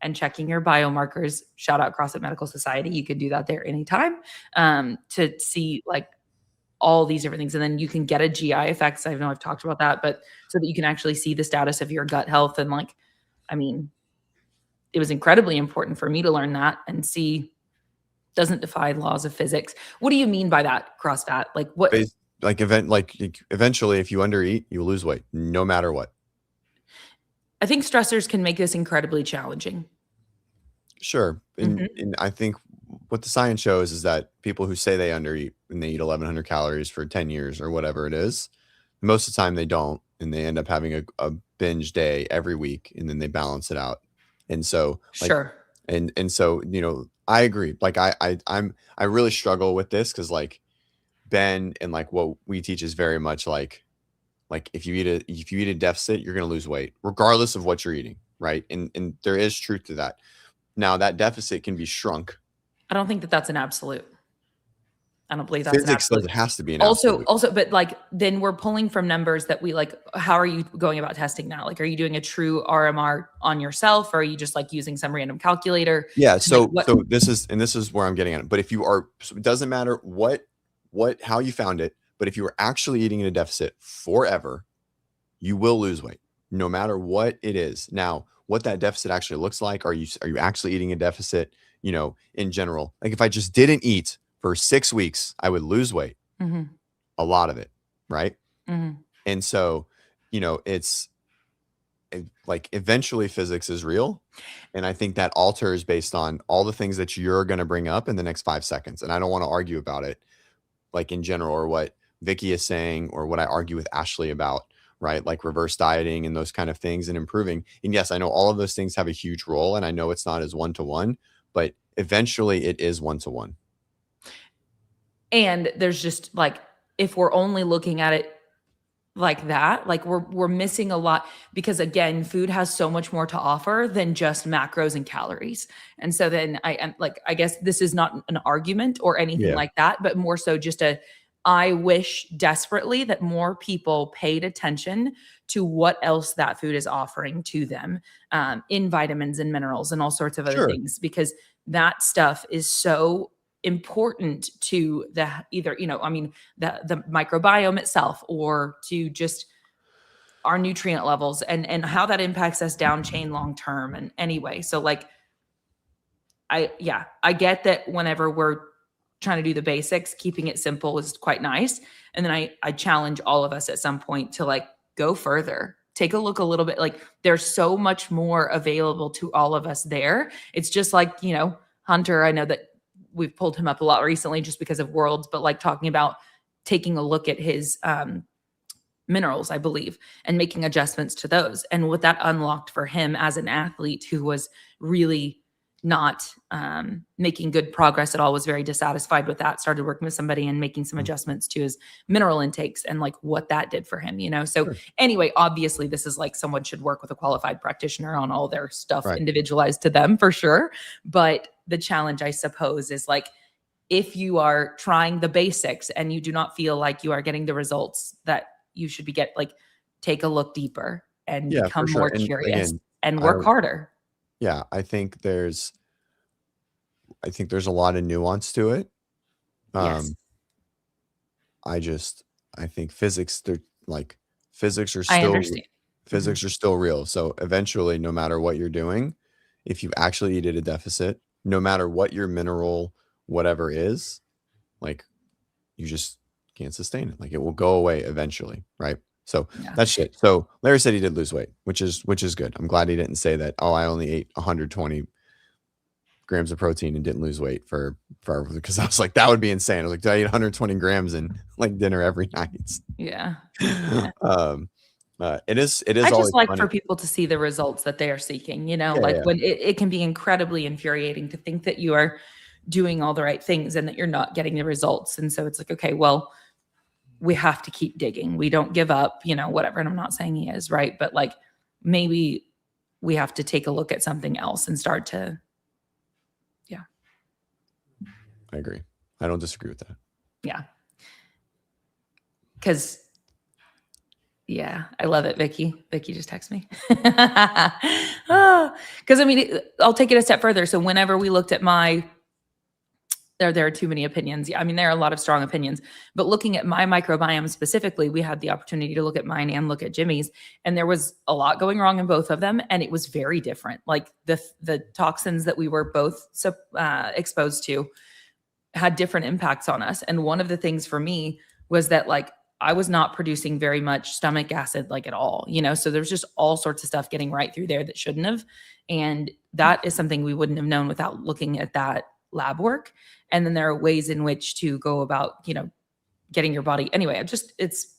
And checking your biomarkers, shout out CrossFit Medical Society. You could do that there anytime to see like all these different things. And then you can get a GI effects. I know I've talked about that, but so that you can actually see the status of your gut health. And like, I mean, it was incredibly important for me to learn that and see doesn't defy laws of physics. What do you mean by that, cross fat? Like what? Eventually, if you undereat, you lose weight, no matter what. I think stressors can make this incredibly challenging. Sure. And I think what the science shows is that people who say they undereat and they eat 1,100 calories for 10 years or whatever it is, most of the time they don't. And they end up having a binge day every week and then they balance it out. And so, sure. And so, I agree. Like I really struggle with this because like Ben and like what we teach is very much like if you eat a deficit, you're going to lose weight regardless of what you're eating. Right. And there is truth to that. Now that deficit can be shrunk. I don't think that that's an absolute. I don't believe that's physics an absolute. Says it has to be an absolute. Also, but like then we're pulling from numbers that we like. How are you going about testing now? Like, are you doing a true RMR on yourself, or are you just like using some random calculator? Yeah. So this is where I'm getting at it. But if you are, so it doesn't matter how you found it. But if you are actually eating in a deficit forever, you will lose weight, no matter what it is. Now, what that deficit actually looks like? Are you actually eating a deficit? In general, like if I just didn't eat for 6 weeks, I would lose weight, a lot of it. Right. And so, it's like eventually physics is real. And I think that alters based on all the things that you're going to bring up in the next 5 seconds. And I don't want to argue about it like in general or what Vicky is saying or what I argue with Ashley about, right? Like reverse dieting and those kind of things and improving. And yes, I know all of those things have a huge role and I know it's not as 1-to-1, but eventually it is 1-to-1. And there's just like, if we're only looking at it like that, like we're missing a lot because again, food has so much more to offer than just macros and calories. And so then I guess this is not an argument or anything like that, but more so just I wish desperately that more people paid attention to what else that food is offering to them in vitamins and minerals and all sorts of other things, because that stuff is so important to the microbiome itself or to just our nutrient levels and how that impacts us down chain long term. And anyway, so like I get that whenever we're trying to do the basics, keeping it simple is quite nice. And then I challenge all of us at some point to like go further, take a look a little bit. Like there's so much more available to all of us there. It's just like, Hunter, I know that we've pulled him up a lot recently just because of Worlds, but like talking about taking a look at his minerals, I believe, and making adjustments to those. And what that unlocked for him as an athlete who was really not making good progress at all, was very dissatisfied with that, started working with somebody and making some adjustments to his mineral intakes and like what that did for him, So anyway, obviously this is like someone should work with a qualified practitioner on all their stuff individualized to them for sure. But the challenge, I suppose, is like, if you are trying the basics and you do not feel like you are getting the results that you should be take a look deeper and become more curious and work harder. Yeah, I think there's a lot of nuance to it. Yes. I think physics are still I understand. Physics are still real. So eventually, no matter what you're doing, if you actually eat at a deficit, no matter what your mineral whatever is, like you just can't sustain it. Like it will go away eventually, right? So that's shit. So Larry said he did lose weight, which is good. I'm glad he didn't say that, oh, I only ate 120 grams of protein and didn't lose weight for because I was like, that would be insane. I was like, did I eat 120 grams in like dinner every night? Yeah. It is. I just like funny for people to see the results that they are seeking, when it can be incredibly infuriating to think that you are doing all the right things and that you're not getting the results. And so it's like, okay, well, we have to keep digging. We don't give up, whatever. And I'm not saying he is right, but like maybe we have to take a look at something else and start to, I agree. I don't disagree with that. yeah. Because, yeah, I love it, Vicky. Vicky just texted me. Because, I mean, I'll take it a step further. So whenever we looked at there are too many opinions. Yeah, I mean, there are a lot of strong opinions. But looking at my microbiome specifically, we had the opportunity to look at mine and look at Jimmy's. And there was a lot going wrong in both of them. And it was very different. Like the toxins that we were both exposed to had different impacts on us. And one of the things for me was that, like, I was not producing very much stomach acid, like, at all, so there's just all sorts of stuff getting right through there that shouldn't have. And that is something we wouldn't have known without looking at that lab work. And then there are ways in which to go about, getting your body. Anyway, it's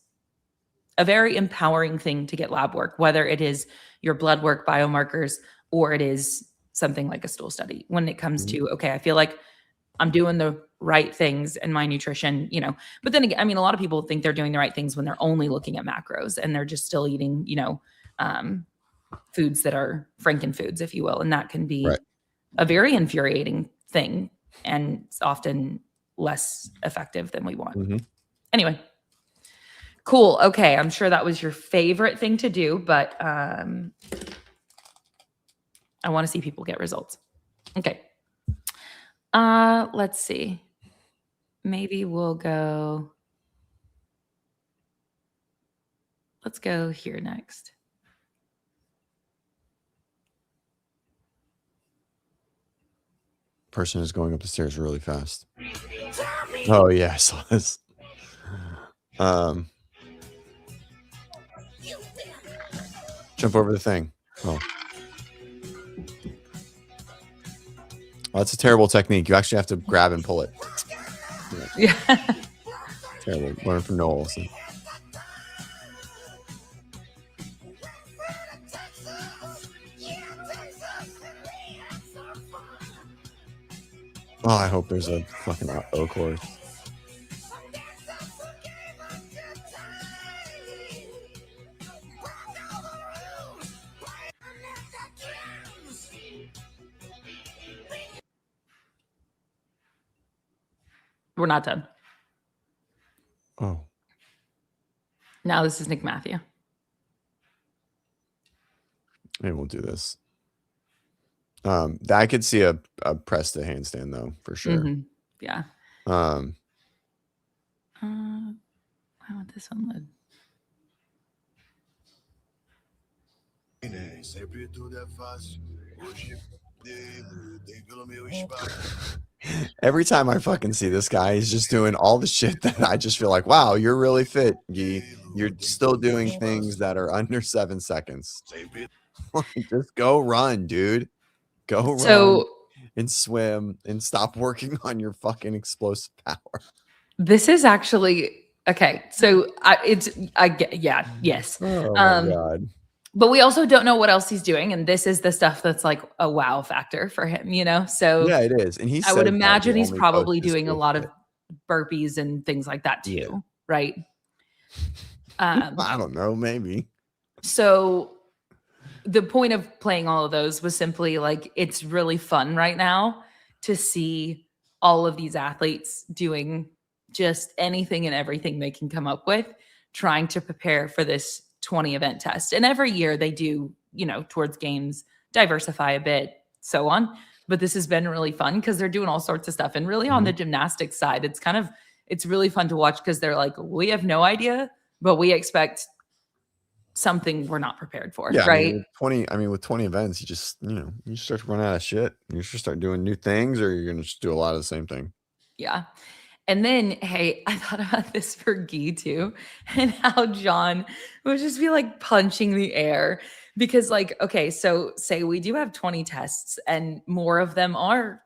a very empowering thing to get lab work, whether it is your blood work, biomarkers, or it is something like a stool study. When it comes to, okay, I feel like I'm doing the right things in my nutrition, but then again, I mean, a lot of people think they're doing the right things when they're only looking at macros and they're just still eating, foods that are frankenfoods, if you will. And that can be a very infuriating thing. And it's often less effective than we want. Anyway, cool. Okay. I'm sure that was your favorite thing to do, but I want to see people get results. Okay. Let's see. Maybe let's go here next. Person is going up the stairs really fast. Oh yeah, I saw this. Jump over the thing. Oh, that's a terrible technique. You actually have to grab and pull it. Yeah. Terrible. Learn from Noel Olson. Oh, I hope there's a fucking O chord. We're not done. Oh. Now this is Nick Matthew. Maybe we'll do this. I could see a press to handstand though, for sure. Yeah. I want this one led. Every time I fucking see this guy, he's just doing all the shit that I just feel like, wow, you're really fit, Guy. You're still doing things that are under 7 seconds. Just go run, dude. Go run and swim and stop working on your fucking explosive power. This is actually okay. So yes. Oh my God. But we also don't know what else he's doing, and this is the stuff that's like a wow factor for him, So yeah, it is. And I would imagine he's probably doing a lot of burpees and things like that too, right? I don't know, maybe. So the point of playing all of those was simply like, it's really fun right now to see all of these athletes doing just anything and everything they can come up with, trying to prepare for this 20 event test. And every year they do, towards games, diversify a bit, so on. But this has been really fun because they're doing all sorts of stuff. And really on the gymnastics side, it's really fun to watch because they're like, we have no idea, but we expect something we're not prepared for. Yeah, right. With 20 events, you just, you start to run out of shit. You should start doing new things, or you're going to just do a lot of the same thing. Yeah. And then, hey, I thought about this for Guy too, and how John would just be like punching the air because, like, okay, so say we do have 20 tests and more of them are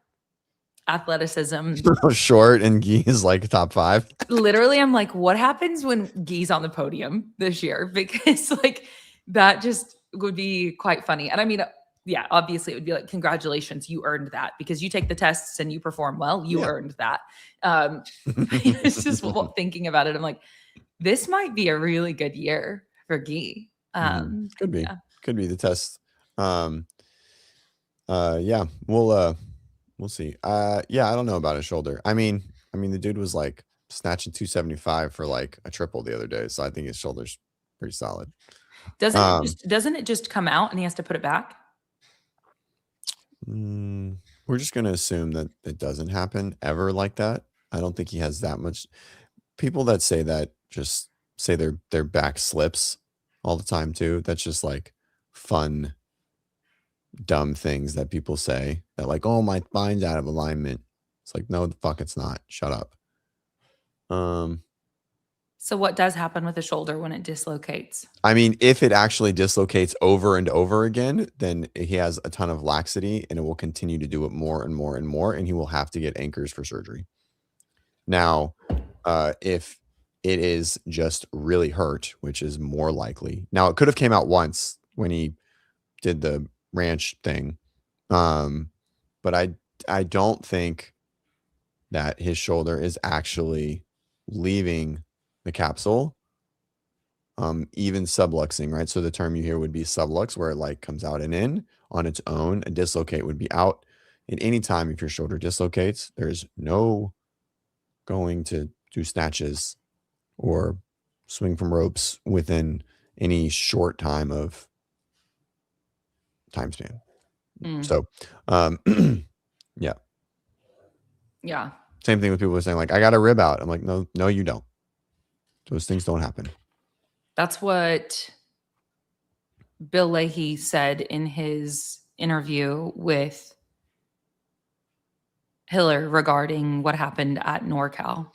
athleticism. Short, and Guy is like top 5. Literally, I'm like, what happens when Guy's on the podium this year? Because like that just would be quite funny. And I mean, yeah, obviously it would be like, congratulations, you earned that because you take the tests and you perform well, you earned that. It's just thinking about it. I'm like, this might be a really good year for Guy. Could be. Yeah, Could be the test. Yeah, we'll see. Yeah, I don't know about his shoulder. I mean, the dude was like snatching 275 for like a triple the other day, so I think his shoulder's pretty solid. Doesn't it just come out and he has to put it back? We're just gonna assume that it doesn't happen ever like that. I don't think he has that much. People that say that just say their back slips all the time too. That's just like fun, dumb things that people say that like, oh, my spine's out of alignment. It's like, no, the fuck, it's not. Shut up. So what does happen with the shoulder when it dislocates? I mean, if it actually dislocates over and over again, then he has a ton of laxity and it will continue to do it more and more and more, and he will have to get anchors for surgery. Now, if it is just really hurt, which is more likely. Now, it could have came out once when he did the ranch thing. But I don't think that his shoulder is actually leaving the capsule, even subluxing, right? So the term you hear would be sublux, where it like comes out and in on its own. A dislocate would be out. At any time, if your shoulder dislocates, there's no going to do snatches or swing from ropes within any short time span. So, yeah. Yeah. Same thing with people saying like, I got a rib out. I'm like, no, you don't. Those things don't happen. That's what Bill Leahy said in his interview with Hiller regarding what happened at NorCal.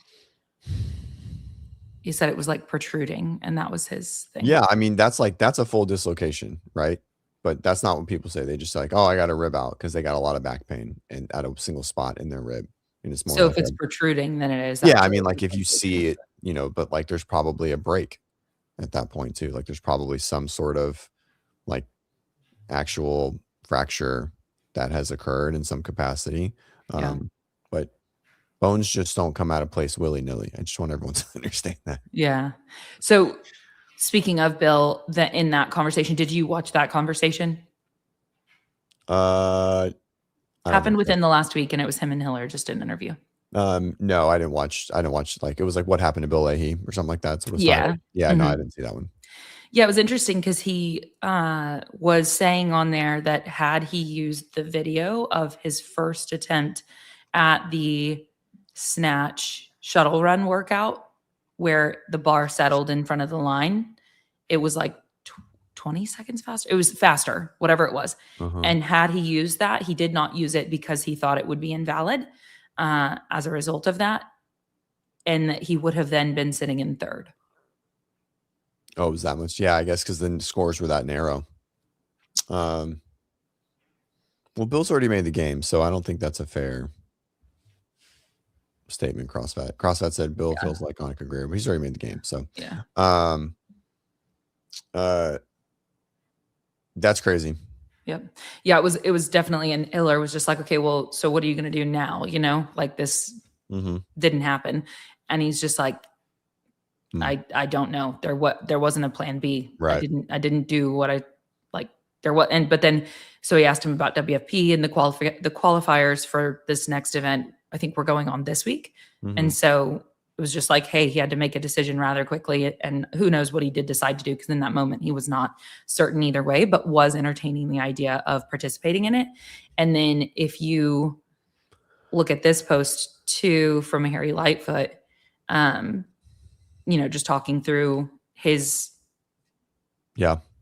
He said it was like protruding, and that was his thing. Yeah, I mean, that's a full dislocation, right? But that's not what people say. They just like, oh, I got a rib out because they got a lot of back pain and at a single spot in their rib. And it's more so like if it's protruding, then it is. Yeah, I mean, like if you see it, but like there's probably a break at that point too. Like there's probably some sort of like actual fracture that has occurred in some capacity. But bones just don't come out of place willy-nilly. I just want everyone to understand that. Yeah. So speaking of Bill, in that conversation, did you watch that conversation? Happened within the last week, and it was him and Hiller, just an interview. No, I didn't watch. Like it was like what happened to Bill Leahy or something like that. So it was yeah. No, I didn't see that one. Yeah, it was interesting because he was saying on there that had he used the video of his first attempt at the snatch shuttle run workout where the bar settled in front of the line, it was like 20 seconds faster. It was faster, whatever it was. And had he used that, he did not use it because he thought it would be invalid as a result of that. And that he would have then been sitting in third. Oh, it was that much? Yeah, I guess because the scores were that narrow. Well, Bill's already made the game, so I don't think that's a fair statement. CrossFit said Bill feels like Iconic Greer, but he's already made the game. So yeah. That's crazy. Yep. Yeah, it was definitely, and Hiller was just like, okay, well, so what are you going to do now? Like this didn't happen. And he's just like, I don't know. There wasn't a plan B. Right. I didn't do what I like there was. But then, so he asked him about WFP and the qualifiers for this next event. I think we're going on this week. And so it was just like, hey, he had to make a decision rather quickly, and who knows what he did decide to do. Cause in that moment he was not certain either way, but was entertaining the idea of participating in it. And then if you look at this post too, from a Harry Lightfoot, just talking through his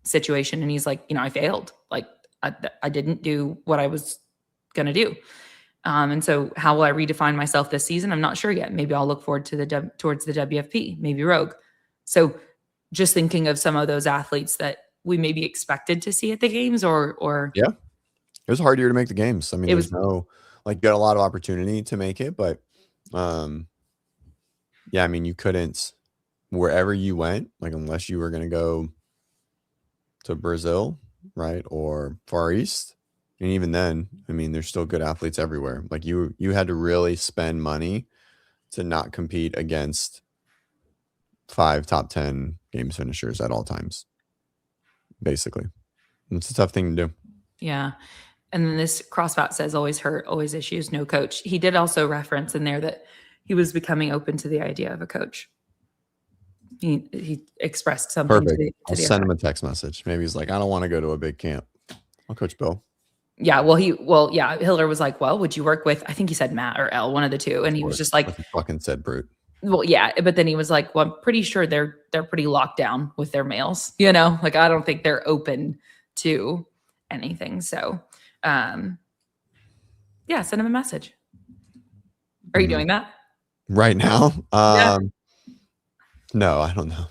situation. And he's like, I failed. Like I didn't do what I was going to do. And so how will I redefine myself this season? I'm not sure yet. Maybe I'll look forward to towards the WFP, maybe Rogue. So just thinking of some of those athletes that we maybe expected to see at the games or yeah, it was a hard year to make the games. I mean, you got a lot of opportunity to make it, but yeah, I mean, you couldn't, wherever you went, like unless you were going to go to Brazil, right, or Far East. And even then, I mean, there's still good athletes everywhere. Like you had to really spend money to not compete against 5 top 10 games finishers at all times, basically. It's a tough thing to do. Yeah. And then this CrossFit says always hurt, always issues, no coach. He did also reference in there that he was becoming open to the idea of a coach. He expressed something Perfect. I'll the send him effect. a text message. Maybe he's like, I don't want to go to a big camp. I'll coach Bill. Yeah. Yeah. Hiller was like, well, would you work with, I think he said Matt or Elle, one of the two. And he was just like, he fucking said brute. well, yeah. But then he was like, well, I'm pretty sure they're pretty locked down with their males, you know, like, I don't think they're open to anything. So, yeah, send him a message. Are you doing that right now? Yeah. No, I don't know.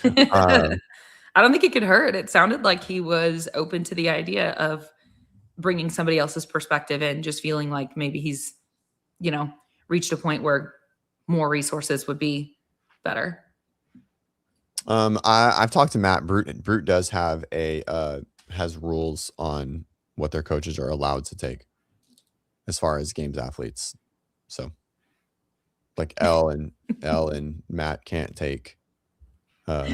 I don't think it could hurt. It sounded like he was open to the idea of bringing somebody else's perspective in, just feeling like maybe he's, you know, reached a point where more resources would be better. I've talked to Matt. Brute does have has rules on what their coaches are allowed to take as far as games athletes. So like Elle and Matt can't take they,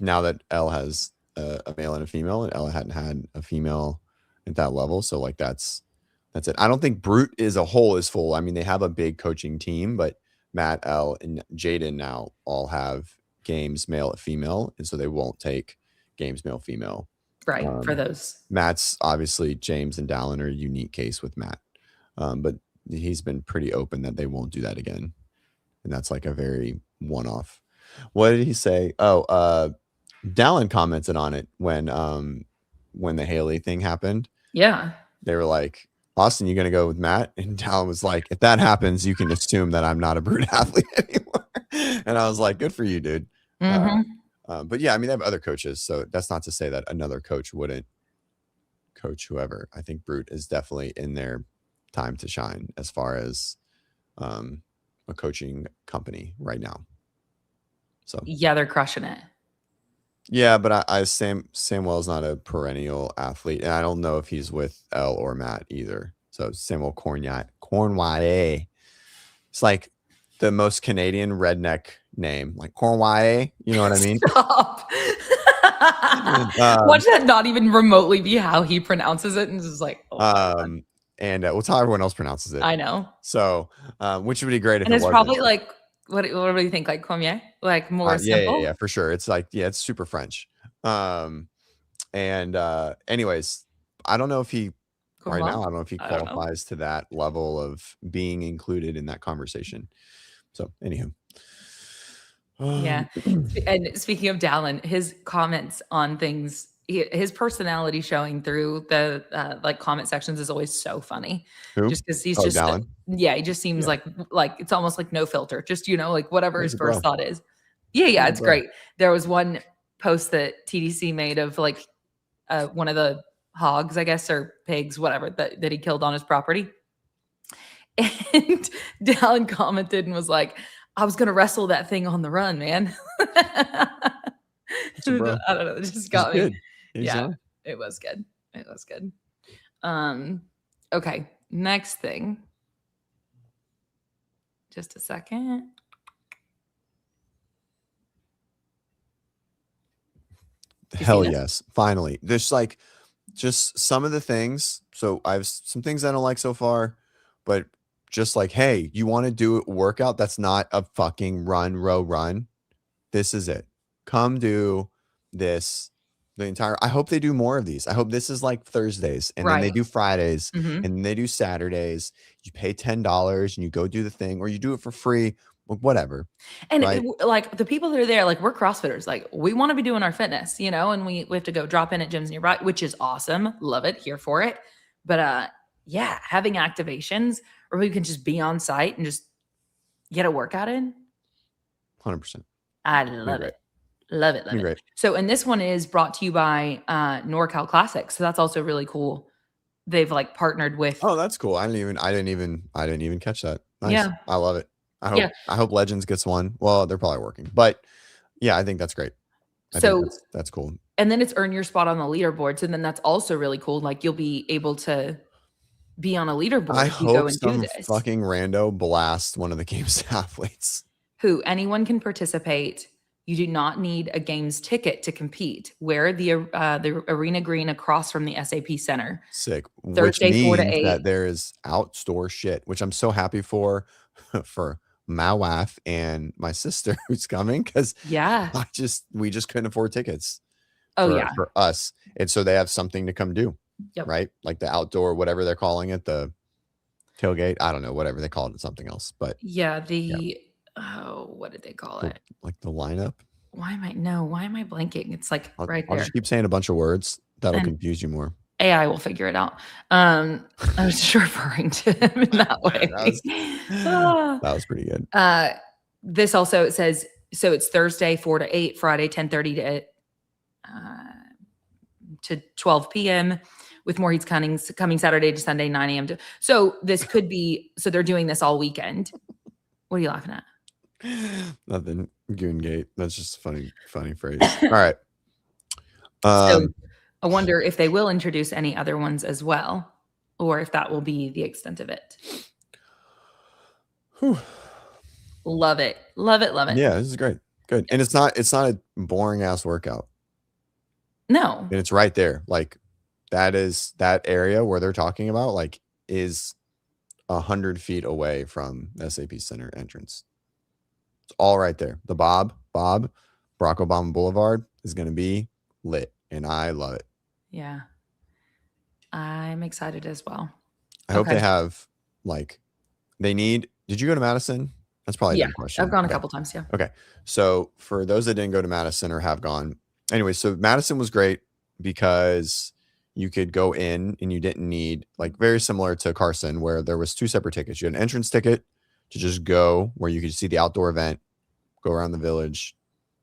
now that Elle has a male and a female, and Elle hadn't had a female at that level, so like that's it. I don't think Brute as a whole is full. I mean, they have a big coaching team, but Matt, Elle, and Jaden now all have games male at female, and so they won't take games male female. Right, for those. Matt's obviously, James and Dallin are a unique case with Matt, but he's been pretty open that they won't do that again, and that's like a very one-off. What did he say? Oh, Dallin commented on it when the Haley thing happened. Yeah, they were like, Austin, you gonna go with Matt? And Dallin was like, if that happens, you can assume that I'm not a Brute athlete anymore. And I was like, good for you, dude. But yeah, I mean, they have other coaches, so that's not to say that another coach wouldn't coach whoever. I think Brute is definitely in their time to shine as far as a coaching company right now. So yeah, they're crushing it. Yeah, but Samuel's not a perennial athlete, and I don't know if he's with Elle or Matt either. So Samuel Cornwall. It's like the most Canadian redneck name, like Cornwall. You know what I mean? Stop. Watch that not even remotely be how he pronounces it, and just like, and well, it's how everyone else pronounces it. I know. So, which would be great if and it it's wasn't. Probably like. What do you think? Like Cormier? Like more simple? Yeah, for sure. It's like, yeah, it's super French. Anyways, I don't know if he right now, I don't know if he qualifies to that level of being included in that conversation. So anywho. Yeah. And speaking of Dallin, his comments on things, his personality showing through the like comment sections is always so funny. Who? Just because he's he just seems like it's almost like no filter. Just, you know, like whatever his first thought is. Yeah, it's great. There was one post that TDC made of like one of the hogs, I guess, or pigs, whatever, that he killed on his property. And Dallin commented and was like, I was gonna wrestle that thing on the run, man. I don't know. It just got me. Yeah, it was good. It was good. Okay, next thing. Just a second. Hell yes. Finally. There's like just some of the things. So I have some things I don't like so far, but just like, hey, you want to do a workout that's not a fucking run. This is it. Come do this. I hope they do more of these. I hope this is like Thursdays, and then they do Fridays, and then they do Saturdays. You pay $10 and you go do the thing, or you do it for free, whatever. And like the people that are there, like we're CrossFitters, like we want to be doing our fitness, you know, and we have to go drop in at gyms nearby, which is awesome. Love it. Here for it. But yeah, having activations where we can just be on site and just get a workout in. 100%. I love it. Love it. Great. So, and this one is brought to you by NorCal Classic. So that's also really cool. They've like partnered with. Oh, that's cool. I didn't even catch that. Nice. Yeah. I love it. I hope Legends gets one. Well, they're probably working, but yeah, I think that's great. I think that's cool. And then it's earn your spot on the leaderboards. And then that's also really cool. Like you'll be able to be on a leaderboard. I hope some fucking rando blast one of the game's athletes. Anyone can participate. You do not need a games ticket to compete. Wear the arena green across from the SAP Center. Sick. Thursday, Which 4 to means 8. that there is outdoor shit, which I'm so happy for for my wife and my sister who's coming, because Yeah. we just couldn't afford tickets Oh, yeah. for us. And so they have something to come do. Yep. Right? Like the outdoor, whatever they're calling it, the tailgate. I don't know, whatever they call it, something else. But Yeah, what did they call it? like the lineup. Why am I blanking? It's like right I'll there. just keep saying a bunch of words that'll And confuse you more. AI will figure it out. I was just referring to him in that way. That was pretty good. This also, it says, so it's Thursday 4 to 8, Friday 10:30 to 12 p.m. with more heats coming Saturday to Sunday 9 a.m. So this could be, so they're doing this all weekend. What are you laughing at? Nothing. Goongate. That's just a funny phrase. All right. So I wonder if they will introduce any other ones as well, or if that will be the extent of it. Whew. Love it. Love it. Love it. Yeah, this is great. Good. And it's not a boring ass workout. No. And it's right there. Like that area where they're talking about, like, is 100 feet away from SAP Center entrance. It's all right there. The Bob, Barack Obama Boulevard is going to be lit, and I love it. Yeah. I'm excited as well. I hope they have, like, did you go to Madison? That's probably a good question. I've gone a couple times. Yeah. Okay. So for those that didn't go to Madison or have gone, anyway, so Madison was great because you could go in and you didn't need, like, very similar to Carson, where there was 2 separate tickets. You had an entrance ticket to just go where you could see the outdoor event, go around the village,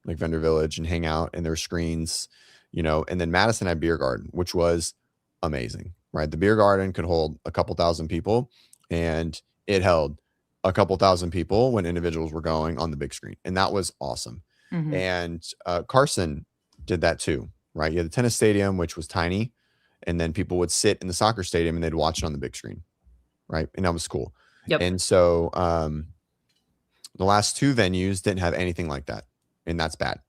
like Vendor Village, and hang out, and there were screens, and then Madison had beer garden, which was amazing, right? The beer garden could hold a couple thousand people, and it held a couple thousand people when individuals were going on the big screen. And that was awesome. Mm-hmm. And Carson did that too, right? You had the tennis stadium, which was tiny, and then people would sit in the soccer stadium and they'd watch it on the big screen, right? And that was cool. Yep. And so the last 2 venues didn't have anything like that, and that's bad.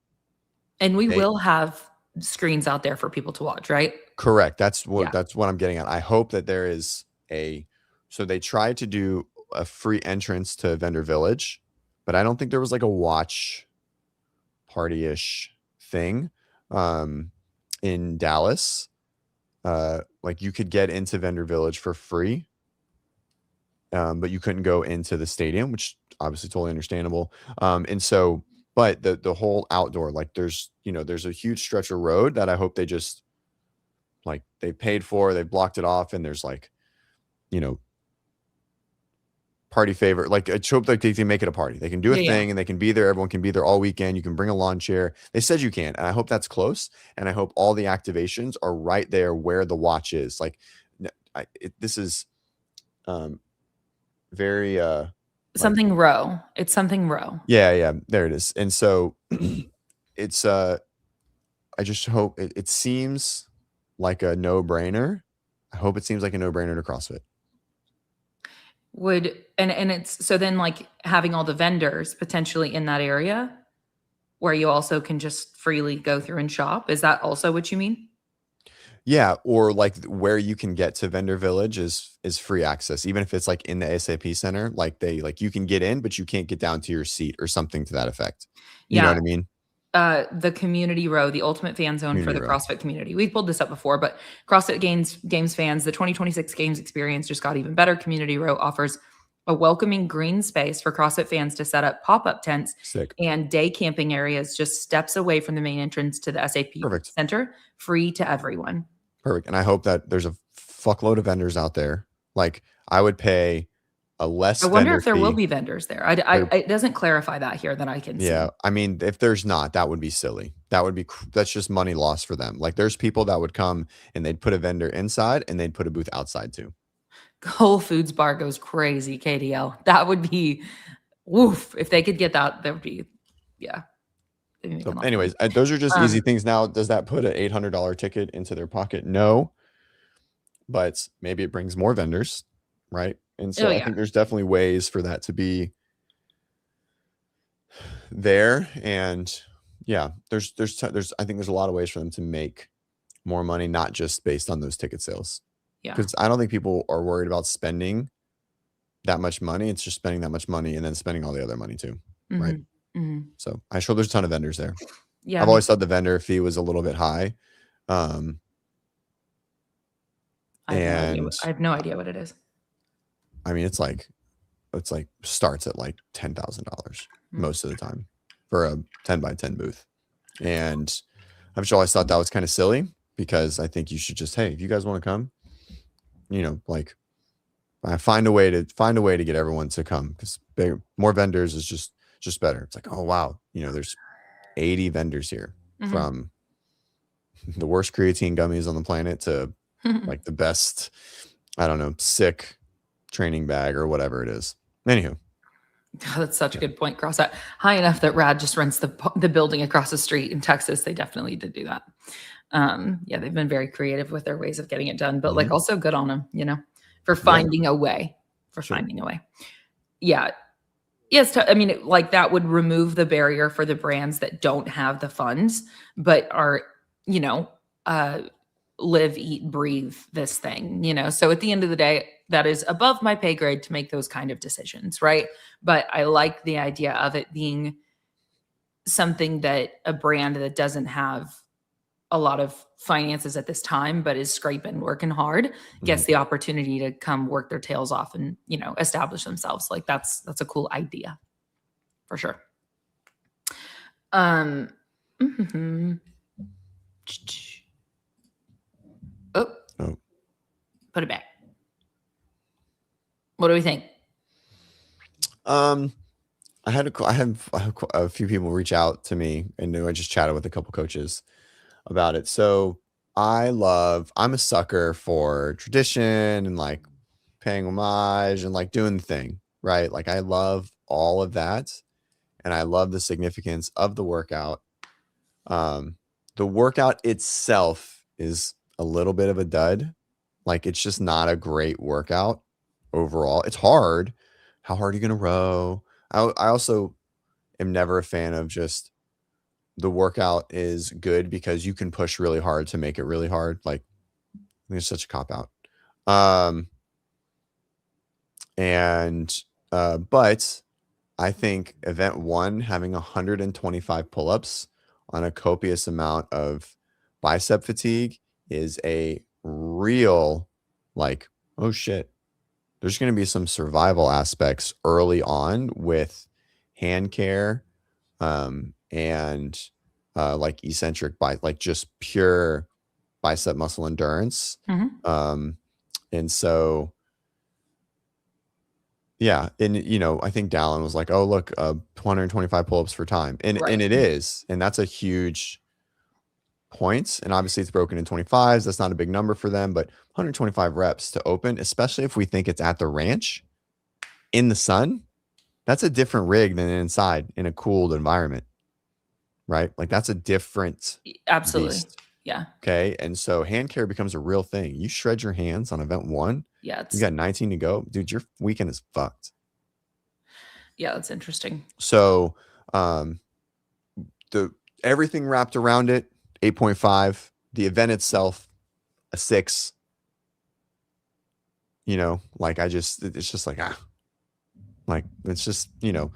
And we will have screens out there for people to watch, right? Correct. That's what I'm getting at. I hope that there is so they tried to do a free entrance to Vendor Village, but I don't think there was like a watch party-ish thing in Dallas. Like you could get into Vendor Village for free, but you couldn't go into the stadium, which obviously totally understandable. And so, but the whole outdoor, like there's a huge stretch of road that I hope they just, like, they paid for, they blocked it off, and there's like, party favor. Like, I hope like they can make it a party. They can do a thing and they can be there. Everyone can be there all weekend. You can bring a lawn chair. They said you can. And I hope that's close. And I hope all the activations are right there where the watch is. Like, this is very something row. It's something row. Yeah, there it is. And so it's I just hope it seems like a no-brainer. I hope it seems like a no-brainer to CrossFit. And it's so then, like, having all the vendors potentially in that area where you also can just freely go through and shop. Is that also what you mean? Yeah, or like where you can get to Vendor Village is free access, even if it's like in the SAP Center. Like you can get in, but you can't get down to your seat or something to that effect. You know what I mean? The community row, the ultimate fan zone for the CrossFit community. We've pulled this up before, but CrossFit Games fans, the 2026 Games experience just got even better. Community row offers a welcoming green space for CrossFit fans to set up pop-up tents and day camping areas just steps away from the main entrance to the SAP Center, free to everyone. Perfect. And I hope that there's a fuckload of vendors out there. Like, I would pay a less. I wonder if there will be vendors there. It doesn't clarify that here that I can see. Yeah. I mean, if there's not, that would be silly. That's just money lost for them. Like, there's people that would come and they'd put a vendor inside and they'd put a booth outside too. Whole Foods bar goes crazy, KDL. That would be woof. If they could get that would be, yeah. So anyways, those are just easy things. Now, does that put an $800 ticket into their pocket? No, but maybe it brings more vendors, right? And so I think there's definitely ways for that to be there. And yeah, there's I think there's a lot of ways for them to make more money, not just based on those ticket sales. Yeah. Because I don't think people are worried about spending that much money. It's just spending that much money and then spending all the other money too, right? So I'm sure there's a ton of vendors there. Yeah. I've always thought the vendor fee was a little bit high. I have no idea what it is. I mean, it's like starts at like $10,000 most of the time for a 10 by 10 booth. And I've just always thought that was kind of silly, because I think you should just, hey, if you guys want to come, like find a way to get everyone to come, because more vendors is just better. It's like, oh wow, there's 80 vendors here, from the worst creatine gummies on the planet to like the best, I don't know, sick training bag or whatever it is. Anywho. Oh, that's such a good point. Cross that high enough that Rad just rents the building across the street in Texas. They definitely did do that. Yeah, they've been very creative with their ways of getting it done, but like also good on them, for finding a way, finding a way. Yeah. Yes. I mean, like that would remove the barrier for the brands that don't have the funds, but are, live, eat, breathe this thing, So at the end of the day, that is above my pay grade to make those kind of decisions, right? But I like the idea of it being something that a brand that doesn't have a lot of finances at this time, but is scraping, working hard, gets the opportunity to come work their tails off and, establish themselves. Like that's a cool idea for sure. Oh, put it back. What do we think? I had a few people reach out to me, and I just chatted with a couple coaches about it. So I'm a sucker for tradition and like paying homage and like doing the thing, right? Like I love all of that, and I love the significance of the workout. The workout itself is a little bit of a dud. Like it's just not a great workout overall. It's hard. How hard are you going to row? I also am never a fan of just the workout is good because you can push really hard to make it really hard. Like it's such a cop out. But I think event 1, having 125 pull-ups on a copious amount of bicep fatigue is a real, like, oh shit, there's going to be some survival aspects early on with hand care, and like eccentric like just pure bicep muscle endurance. And so, yeah. And, I think Dallin was like, oh, look, 125 pull-ups for time. And it is, and that's a huge point. And obviously it's broken in 25s. That's not a big number for them, but 125 reps to open, especially if we think it's at the ranch in the sun, that's a different rig than inside in a cooled environment, right? Like that's a different absolutely beast. Yeah. Okay. And so hand care becomes a real thing. You shred your hands on event 1. Yeah. You got 19 to go, dude. Your weekend is fucked. Yeah. That's interesting. So, everything wrapped around it, 8.5, the event itself, a 6, like it's just like, like, it's just, you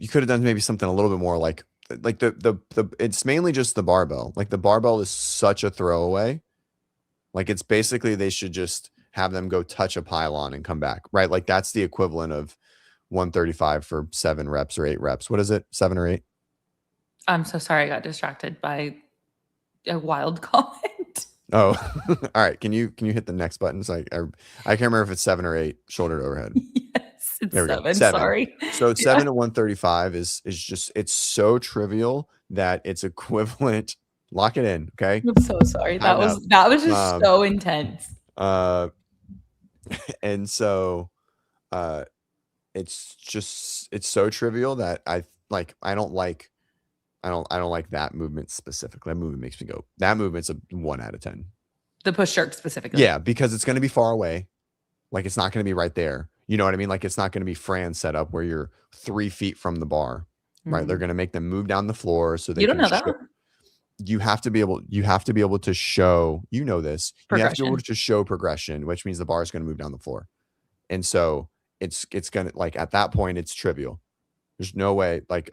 could have done maybe something a little bit more like it's mainly just the barbell. Like the barbell is such a throwaway. Like it's basically, they should just have them go touch a pylon and come back, right? Like that's the equivalent of 135 for 7 reps or 8 reps. What is it? 7 or 8? I'm so sorry. I got distracted by a wild comment. Oh, all right. Can you hit the next button? So I can't remember if it's 7 or 8 shoulder to overhead. Yes, it's There we 7. go. 7. Sorry. So 7 to 135 is just, it's so trivial that it's equivalent. Lock it in. Okay. I'm so sorry. That was just so intense. And so it's so trivial that I don't like that movement specifically. That movement makes me go, that movement's a 1 out of 10. The push jerk specifically. Yeah, because it's going to be far away. Like it's not going to be right there. You know what I mean? Like it's not going to be Fran set up where you're 3 feet from the bar. right? They're going to make them move down the floor so they You don't can know that. you have to be able to show, you know this, you have to be able to show progression, which means the bar is going to move down the floor. And so it's going to, like, at that point, it's trivial. There's no way, like,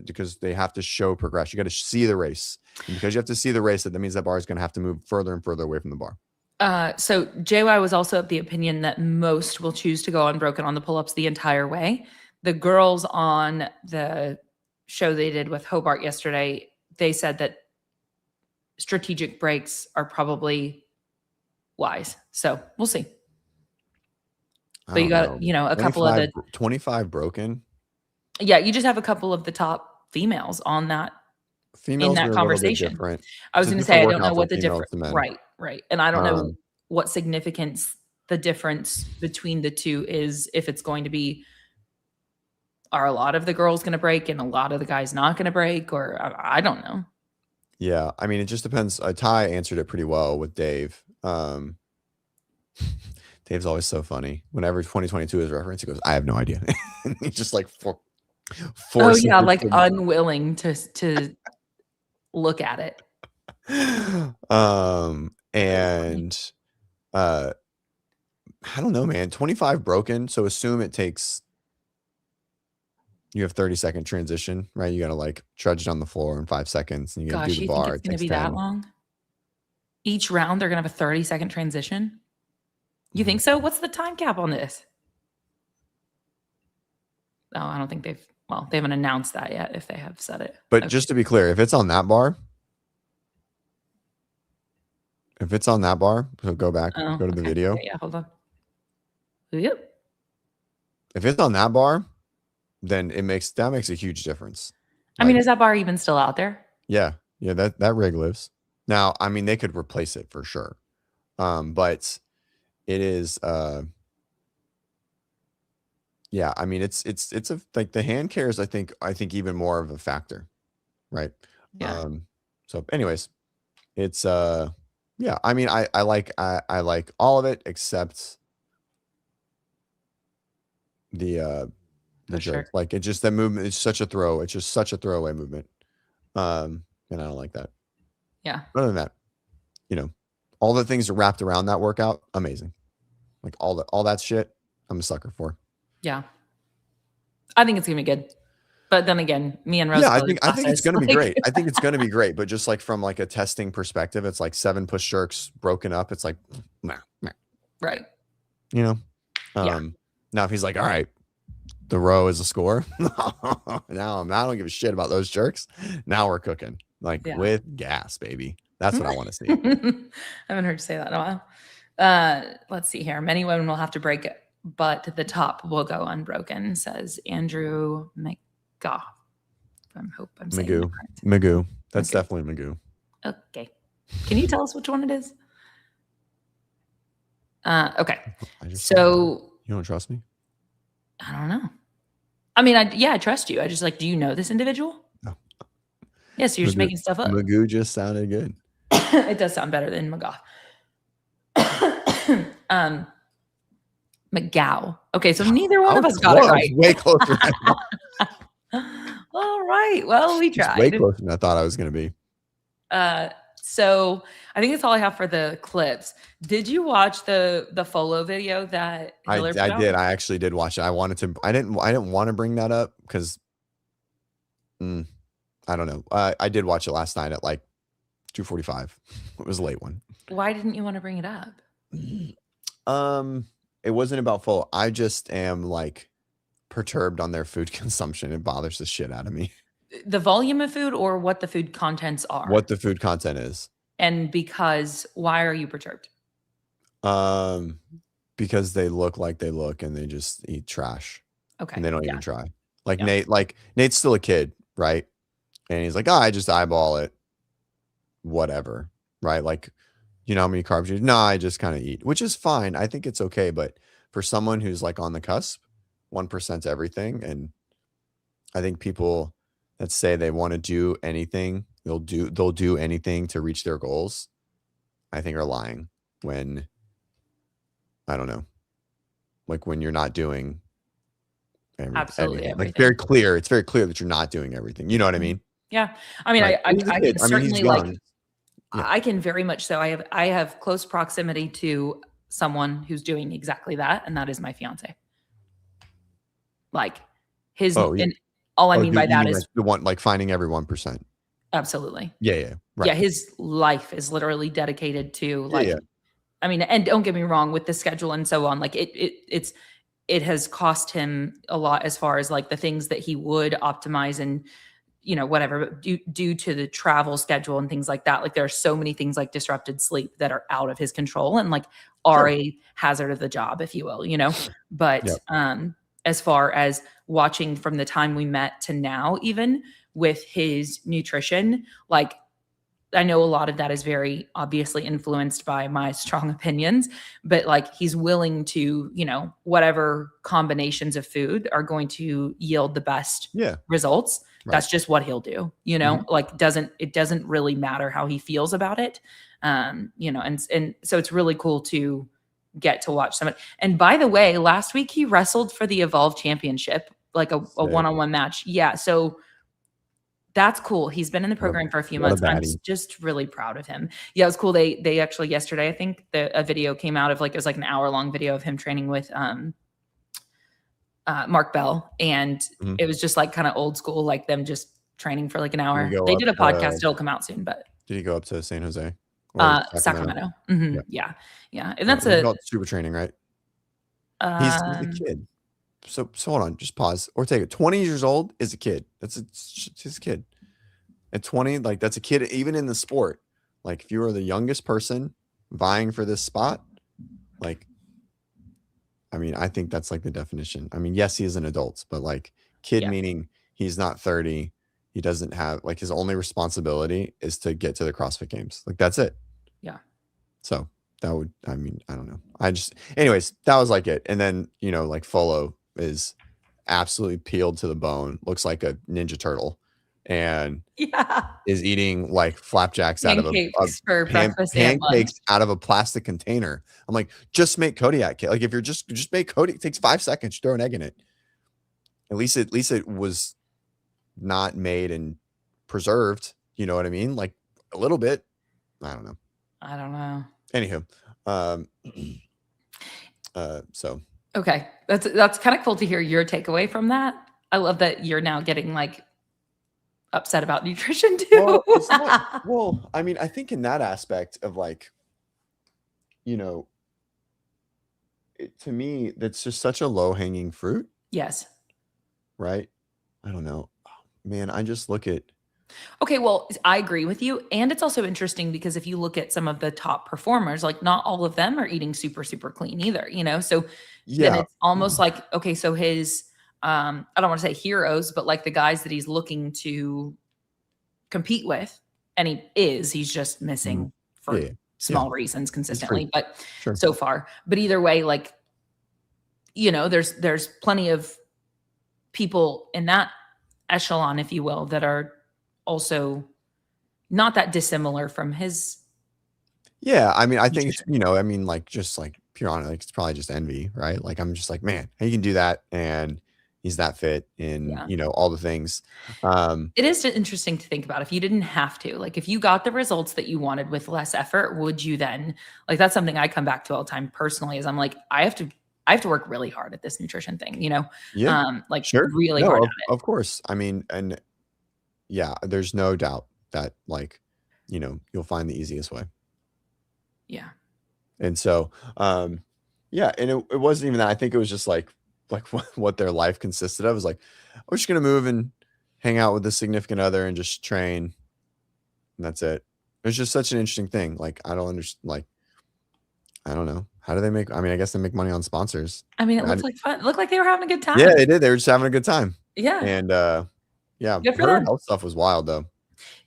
because they have to show progression. You got to see the race. And because you have to see the race, that means that bar is going to have to move further and further away from the bar. So JY was also of the opinion that most will choose to go unbroken on the pull-ups the entire way. The girls on the show they did with Hobart yesterday, they said that strategic breaks are probably wise. So we'll see. But you got, a couple of the 25 broken. Yeah, you just have a couple of the top females on that Females in that are conversation. A little bit different. I was going to say, I don't know what the difference. Right. And I don't know what significance the difference between the two is, if it's going to be, are a lot of the girls going to break and a lot of the guys not going to break, or I don't know. Yeah. I mean, it just depends. Ty answered it pretty well with Dave. Dave's always so funny. Whenever 2022 is referenced, he goes, I have no idea. He's just like, like unwilling to look at it. And I don't know, man. 25 broken. So assume it takes, you have 30-second transition, right? You got to like trudge down the floor in 5 seconds, and you got to do the bar. Think it's going to be that long? Each round, they're going to have a 30-second transition? You think so? What's the time cap on this? Oh, I don't think they haven't announced that yet, if they have said it. But just to be clear, if it's on that bar, so go back, go to the video. Okay, yeah, hold on. Yep. If it's on that bar, then that makes a huge difference. I mean, is that bar even still out there? Yeah. That rig lives. Now, I mean, they could replace it for sure. But it is yeah, I mean, it's like the hand cares, I think even more of a factor, right? Yeah. So anyways, it's yeah, I mean, I like all of it except the jerk. Sure. Like, it's just that movement. It's such a throw. It's just such a throwaway movement. And I don't like that. Yeah. Other than that, all the things that wrapped around that workout, amazing. Like all that shit, I'm a sucker for. Yeah. I think it's gonna be good. But then again, me and Rose. Yeah, I think it's gonna be great. I think it's gonna be great. But just like from like a testing perspective, it's like 7 push jerks broken up. It's like, nah. Right. Yeah. Now if he's like, all right, the row is a score. Now I don't give a shit about those jerks. Now we're cooking with gas, baby. That's what I want to see. I haven't heard you say that in a while. Let's see here. Many women will have to break it, but the top will go unbroken, says Andrew McGough. I hope I'm saying that correct. Magoo. That's definitely Magoo. Okay. Can you tell us which one it is? Okay. So you don't trust me? I don't know. I mean, I trust you. I just do you know this individual? No. Yeah, so you're just making stuff up. Magoo just sounded good. It does sound better than McGough. McGow. Okay, so neither one of us got it right. Way closer. All right. Well, we tried. Way closer than I thought I was going to be. So I think that's all I have for the clips. Did you watch the Folo video that Hiller put out? did. I actually did watch it. I didn't want to bring that up because I don't know. I did watch it last night at like 2:45. It was a late one. Why didn't you want to bring it up? It wasn't about Folo. I just am like perturbed on their food consumption. It bothers the shit out of me. The volume of food, or what the food contents are? What the food content is. And why are you perturbed? Because they look like they look and they just eat trash. Okay. And they don't even try. Nate's still a kid, right? And he's like, I just eyeball it. Whatever. Right? Like, how many carbs you? No, I just kind of eat, which is fine. I think it's okay. But for someone who's like on the cusp, 1% everything. And I think people that say they want to do anything, they'll do anything to reach their goals, I think are lying when, I don't know, like when you're not doing Absolutely everything. Like everything. very clear. It's very clear that you're not doing everything. You know what I mean? Yeah. I mean, Right. I He's a can kid. I mean, he's certainly like, young. Yeah. I can very much so. I have close proximity to someone who's doing exactly that, and that is my fiance. Like his, Oh, and all I mean by you that mean is like the one, like finding every 1%. absolutely. Yeah. Right. Yeah, his life is literally dedicated to like, Yeah. I mean, and don't get me wrong with the schedule and so on. Like it has cost him a lot as far as like the things that he would optimize and whatever, but due to the travel schedule and things like that, like there are so many things like disrupted sleep that are out of his control and like are a hazard of the job, if you will, but as far as watching from the time we met to now, even with his nutrition, like I know a lot of that is very obviously influenced by my strong opinions, but like he's willing to, whatever combinations of food are going to yield the best results. Right. That's just what he'll do, like it doesn't really matter how he feels about it. And so it's really cool to get to watch someone. And by the way, last week he wrestled for the Evolve Championship, like a one-on-one match. Yeah. So that's cool. He's been in the program for a few months. I'm just really proud of him. Yeah, it was cool. They actually yesterday, I think a video came out of like, it was like an hour-long video of him training with Mark Bell. And it was just like kind of old school, like them just training for like an hour. They did a podcast. It'll come out soon, but. Did he go up to San Jose? Sacramento. Mm-hmm. Yeah. And that's super training, right? He's a kid. So hold on, just pause or take it. 20 years old is a kid. He's a kid. At 20, like that's a kid, even in the sport. Like if you are the youngest person vying for this spot, like, I mean, I think that's like the definition. I mean, yes, he is an adult, but like kid meaning he's not 30. He doesn't have like his only responsibility is to get to the CrossFit Games. Like that's it. Yeah. So I don't know. Anyways, that was like it. And then, like Folo is absolutely peeled to the bone, looks like a Ninja Turtle, and is eating like flapjacks pancakes for breakfast, pancakes out of a plastic container. I'm like, just make Kodiak cake. Like if you're just make Kodiak, it takes 5 seconds, throw an egg in it. At least it was not made and preserved. You know what I mean? Like a little bit. I don't know. Anywho, so. Okay. That's kind of cool to hear your takeaway from that. I love that you're now getting like upset about nutrition too. Well, I mean, I think in that aspect of like, to me, that's just such a low hanging fruit. Yes. Right. I don't know, man. I just look at. Okay, well, I agree with you. And it's also interesting because if you look at some of the top performers, like not all of them are eating super, super clean either, so then it's almost like, okay, so his, I don't want to say heroes, but like the guys that he's looking to compete with, and he's just missing for small reasons consistently, but so far. But either way, like, there's plenty of people in that echelon, if you will, that are also not that dissimilar from his. Yeah. I mean, I think it's, like just like pure honor, like it's probably just envy, right? Like, I'm just like, man, he can do that. And he's that fit and, all the things. It is interesting to think about if you didn't have to, like, if you got the results that you wanted with less effort, would you then like, that's something I come back to all the time personally is I'm like, I have to work really hard at this nutrition thing, really hard at it. Of course. I mean, and there's no doubt that like, you'll find the easiest way. Yeah. And so, and it wasn't even that. I think it was just like what their life consisted of. It was like, we're just going to move and hang out with the significant other and just train. And that's it. It was just such an interesting thing. Like, I don't understand. Like, I don't know. How do they make, I guess they make money on sponsors. I mean, it looked like fun. It looked like they were having a good time. Yeah, they did. They were just having a good time. Yeah. And, her health stuff was wild though.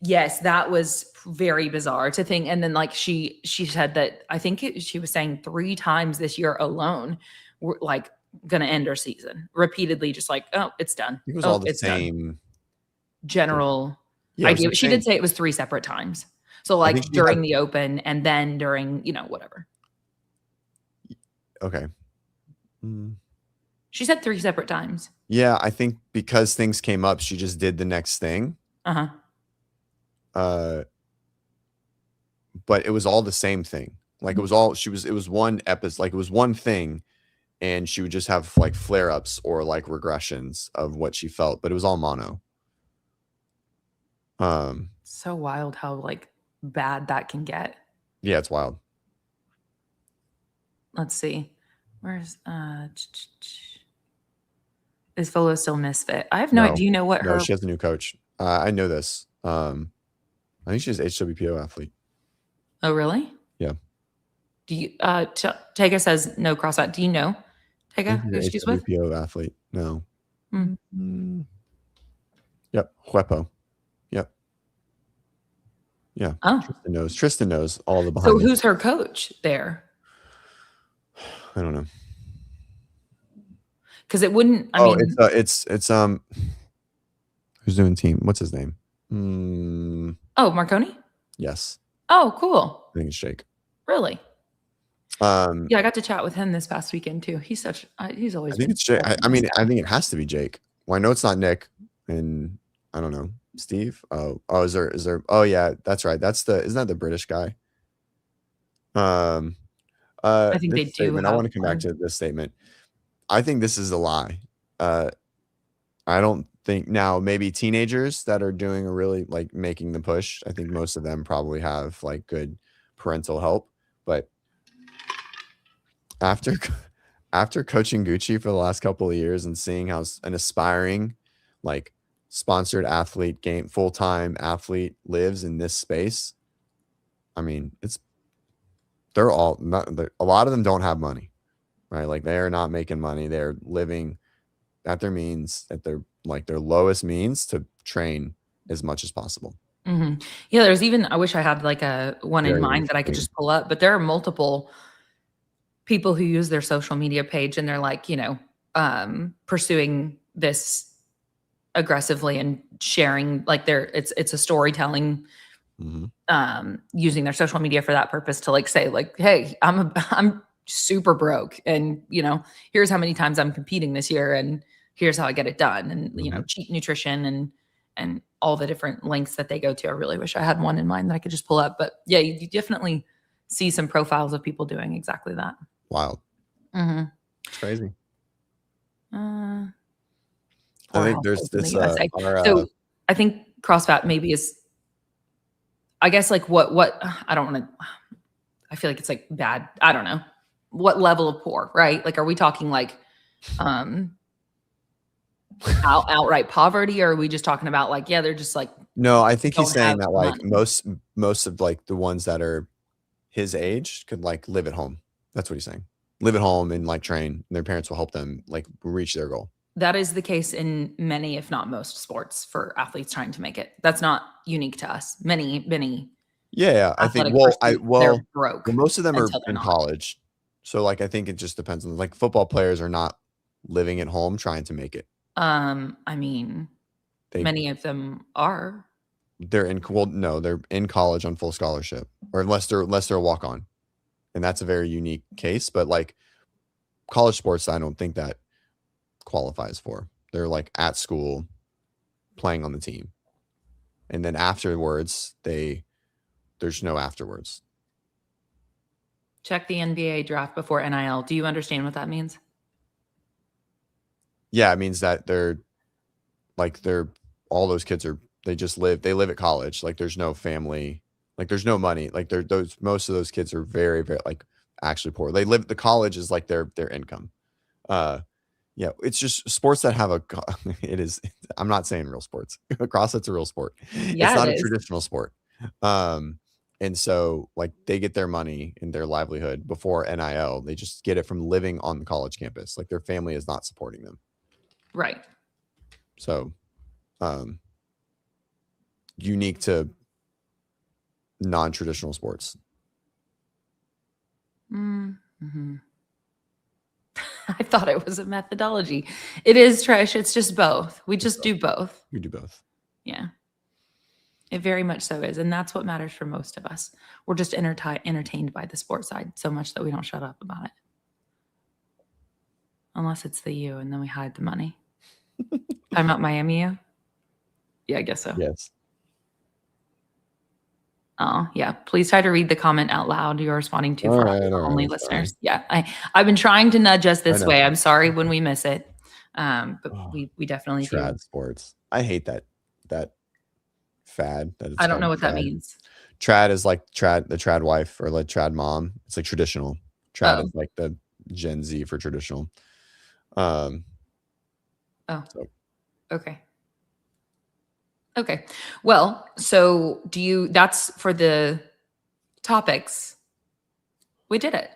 Yes, that was very bizarre to think. And then like she said that I think she was saying 3 times this year alone, we're like going to end her season repeatedly. Just like, oh, it's done. It was all the same general idea. She did say it was 3 separate times. So like during the open and then during, whatever. Okay. She said 3 separate times. Yeah, I think because things came up, she just did the next thing. Uh-huh. But it was all the same thing. Like it was one episode, like it was one thing, and she would just have like flare-ups or like regressions of what she felt, but it was all mono. So wild how like bad that can get. Yeah, it's wild. Let's see. Where's is Philo still Misfit? I have no idea. Do you know what her? She has a new coach. I know this. I think she's HWPO athlete. Oh, really? Yeah. Do you Tega says no CrossFit. Do you know Tega who she's with? HWPO athlete. No. Yep. Huepo. Yep. Yeah. Oh. Tristan knows all the behind. So who's her coach there? I don't know. Because it wouldn't. I mean, it's who's doing team? What's his name? Oh, Marconi. Yes. Oh, cool. I think it's Jake. Really? Yeah, I got to chat with him this past weekend too. He's always. I think it's Jake. I mean, I think it has to be Jake. Well, I know it's not Nick, and I don't know Steve. Oh, is there? Oh yeah, that's right. Isn't that the British guy? I think they do. I want to come back to this statement. I think this is a lie. I don't think now maybe teenagers that are doing a really like making the push. I think most of them probably have like good parental help, but after coaching Gucci for the last couple of years and seeing how an aspiring like sponsored athlete full-time athlete lives in this space, I mean, a lot of them don't have money, right? Like they are not making money. They're living at their means, at their lowest means to train as much as possible. Yeah, there's even, I wish I had like a one in mind that I could just pull up, but there are multiple people who use their social media page and they're like, pursuing this aggressively and sharing like it's a storytelling, using their social media for that purpose to like say like, hey, I'm super broke and here's how many times I'm competing this year and here's how I get it done, and cheap nutrition and all the different lengths that they go to. I really wish I had one in mind that I could just pull up, but yeah, you definitely see some profiles of people doing exactly that. Wild. It's crazy. I think there's this so I think CrossFit maybe is, I guess, like what I don't want to, I feel like it's like bad. I don't know what level of poor, right? Like, are we talking like outright poverty, or are we just talking about like, yeah, they're just like, no, I think he's saying that like most of like the ones that are his age could like live at home. That's what he's saying. Live at home and like train, and their parents will help them like reach their goal. That is the case in many, if not most, sports for athletes trying to make it. That's not unique to us. Many. Yeah, I think. They're broke. Most of them are in college, so like I think it just depends on like football players are not living at home trying to make it. I mean, many of them are. They're in college on full scholarship, or unless they're a walk on, and that's a very unique case. But like college sports, I don't think that qualifies for. They're like at school playing on the team, and then afterwards there's no afterwards. Check the NBA draft before NIL. Do you understand what that means? Yeah, it means that all those kids they live at college. Like there's no family, like there's no money. Like most of those kids are very, very like actually poor. The college is like their income. Yeah, it's just sports that have I'm not saying real sports. CrossFit's a real sport. Yeah, it's not a traditional sport. And so like they get their money and their livelihood before NIL. They just get it from living on the college campus. Like their family is not supporting them. Right. So unique to non-traditional sports. I thought it was a methodology. It is, Trish. It's just both. We just do both. We do both. Yeah. It very much so is. And that's what matters for most of us. We're just entertained by the sports side so much that we don't shut up about it. Unless it's the U and then we hide the money. I'm at Miami U? Yeah, I guess so. Yes. Oh, yeah. Please try to read the comment out loud you're responding to for only listeners. Sorry. Yeah, I've been trying to nudge us this know. way. I'm sorry when we miss it. But we definitely do. Trad sports. I hate that fad. That it's I don't know called what that trad. means. Trad is like the trad wife or like trad mom. It's like traditional. Trad is like the Gen Z for traditional. Okay. Okay. Well, so that's for the topics. We did it.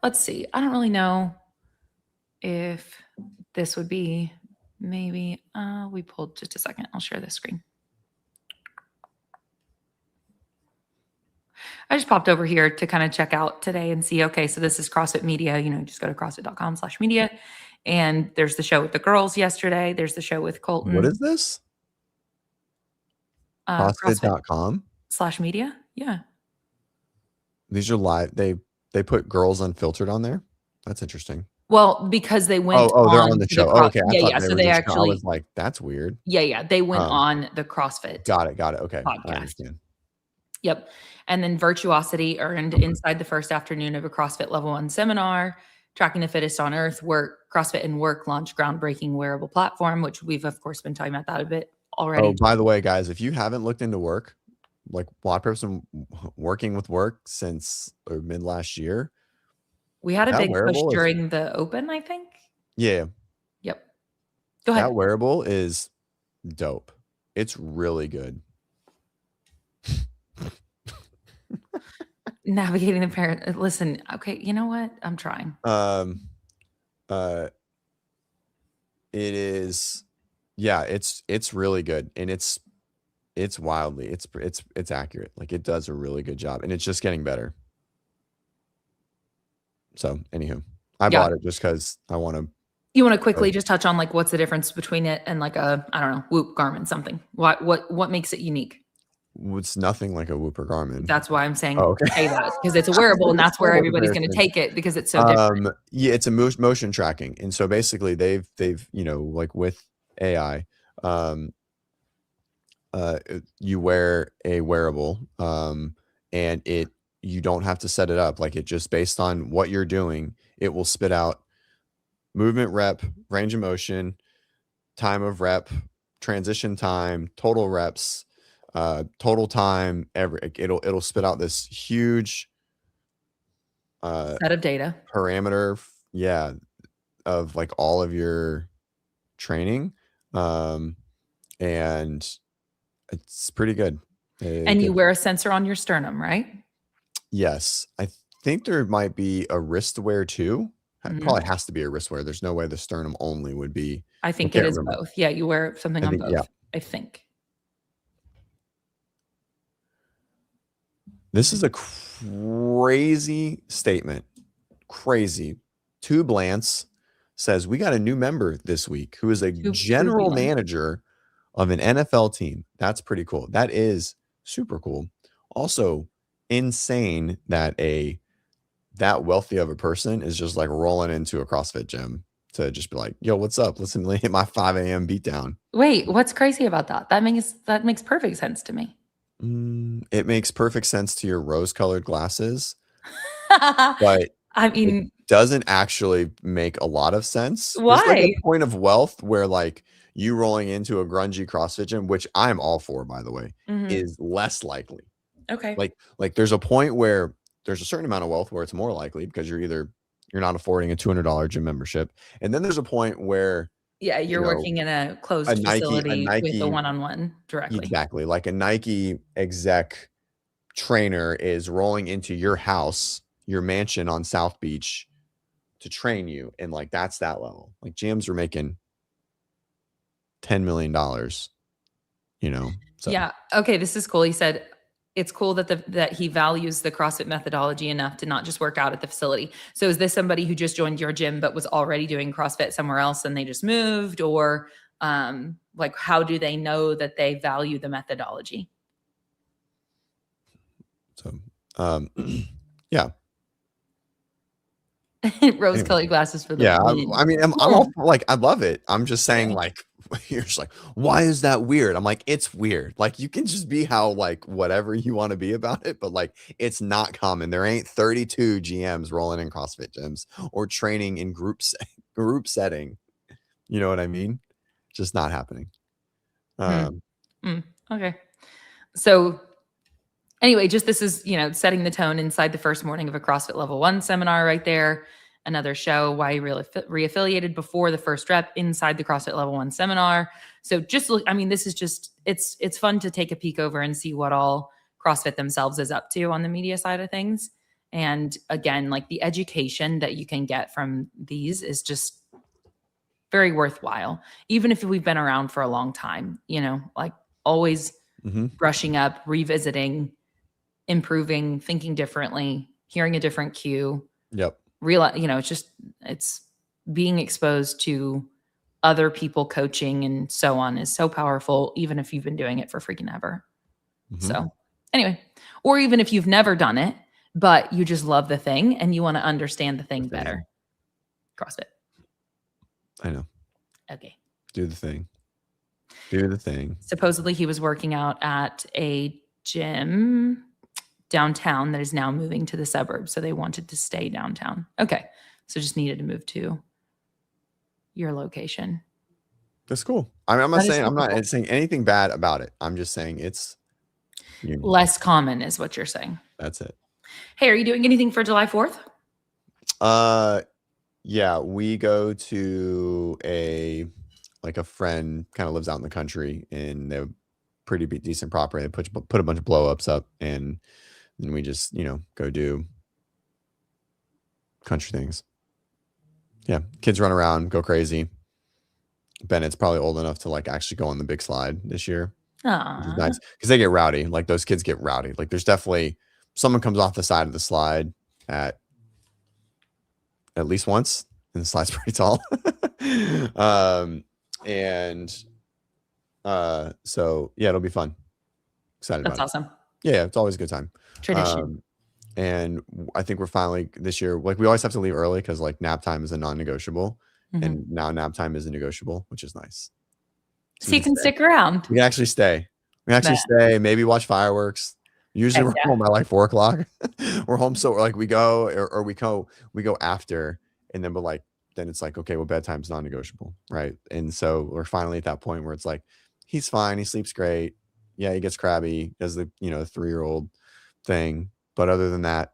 Let's see. I don't really know if this would be maybe, we pulled just a second. I'll share this screen. I just popped over here to kind of check out today and see, okay, so this is CrossFit Media, just go to crossfit.com/media. And there's the show with the girls yesterday. There's the show with Colton. What is this? CrossFit.com/media. Yeah. These are live. They put Girls Unfiltered on there. That's interesting. Well, because they went they're on the show. Okay. So they actually, I was like, that's weird. Yeah. They went on the CrossFit. Got it. Okay. Podcast. I understand. Yep. And then Virtuosity earned inside the first afternoon of a CrossFit Level 1 seminar, Tracking the Fittest on Earth, CrossFit and Work launched groundbreaking wearable platform, which we've of course been talking about that a bit already. Oh, by the way, guys, if you haven't looked into Work, like WODprep's been working with Work since mid last year. We had a big push during the Open, I think. Yeah. Yep. Go ahead. That wearable is dope. It's really good. Navigating the parent. Listen, okay, you know what? I'm trying. It is, yeah, it's really good, and it's wildly, it's accurate. Like, it does a really good job, and it's just getting better. So, anywho, I bought it just because I want to. You want to quickly just touch on like what's the difference between it and like a, I don't know, Whoop, Garmin, something. What makes it unique? It's nothing like a Whoop or Garmin. That's why I'm saying say that, because it's a wearable and that's where everybody's going to take it because it's so different. Yeah, it's a motion tracking, and so basically they've like with AI, you wear a wearable, and you don't have to set it up. Like, it just based on what you're doing, it will spit out movement rep, range of motion, time of rep, transition time, total reps, total time. It'll spit out this huge set of data parameter, of like all of your training, and it's pretty good. And you wear a sensor on your sternum, right? Yes, I think there might be a wrist wear too. It probably has to be a wrist wear. There's no way the sternum only would be. I think it is both. Yeah, you wear something on both. Yeah. I think. This is a crazy statement. Crazy. Tube Lance says, we got a new member this week who is a general manager of an NFL team. That's pretty cool. That is super cool. Also insane that that wealthy of a person is just like rolling into a CrossFit gym to just be like, yo, what's up? Listen, hit my 5 a.m. beatdown. Wait, what's crazy about that? That makes perfect sense to me. It makes perfect sense to your rose-colored glasses, but I mean, it doesn't actually make a lot of sense. Why? There's like a point of wealth where like you rolling into a grungy CrossFit gym, which I'm all for, by the way, is less likely. Okay. Like there's a point where there's a certain amount of wealth where it's more likely because you're not affording a $200 gym membership, and then there's a point where you're working in a closed facility with a one-on-one directly. Exactly. Like a Nike exec trainer is rolling into your house, your mansion on South Beach to train you. And like, that's that level. Like, gyms are making $10 million, So. Yeah. Okay. This is cool. He said, it's cool that he values the CrossFit methodology enough to not just work out at the facility. So is this somebody who just joined your gym but was already doing CrossFit somewhere else and they just moved, or like how do they know that they value the methodology? So yeah. Rose-colored glasses for the Yeah, win. I mean, I'm all like, I love it. I'm just saying, like, you're just like, why is that weird? I'm like, it's weird. Like, you can just be how, like, whatever you want to be about it, but like, it's not common. There ain't 32 GMs rolling in CrossFit gyms or training in group setting. You know what I mean? Just not happening. Okay. So anyway, just this is, setting the tone inside the first morning of a CrossFit Level 1 seminar right there. Another show, why you reaffiliated before the first rep inside the CrossFit Level 1 seminar. So just look, I mean, this is just, it's fun to take a peek over and see what all CrossFit themselves is up to on the media side of things. And again, like the education that you can get from these is just very worthwhile, even if we've been around for a long time, like always brushing up, revisiting, improving, thinking differently, hearing a different cue. Yep. It's being exposed to other people coaching and so on is so powerful, even if you've been doing it for freaking ever. So anyway, or even if you've never done it, but you just love the thing and you want to understand the thing better. CrossFit. I know. Okay. Do the thing. Do the thing. Supposedly he was working out at a gym downtown that is now moving to the suburbs. So they wanted to stay downtown. Okay. So just needed to move to your location. That's cool. I mean, I'm not saying anything bad about it. I'm just saying it's unique. Less common is what you're saying. That's it. Hey, are you doing anything for July 4th? Yeah, we go to a friend kind of lives out in the country and they're pretty decent property. They put a bunch of blow ups up and then we just, go do country things. Yeah. Kids run around, go crazy. Bennett's probably old enough to like actually go on the big slide this year. Which is nice because they get rowdy. Like those kids get rowdy. Like there's definitely someone comes off the side of the slide at least once, and the slide's pretty tall. So yeah, it'll be fun. Excited about it. That's awesome. Yeah, it's always a good time. Tradition. And I think we're finally this year, like we always have to leave early because like nap time is a non-negotiable. And now nap time is a negotiable, which is nice. So you can stick around. We can actually stay. Stay, maybe watch fireworks. Usually we're home by like 4 o'clock. We're home. So like we go or we go after and then, but then it's like, okay, well, bedtime's non-negotiable. Right. And so we're finally at that point where it's like, he's fine. He sleeps great. Yeah. He gets crabby as the, 3-year-old thing. But other than that,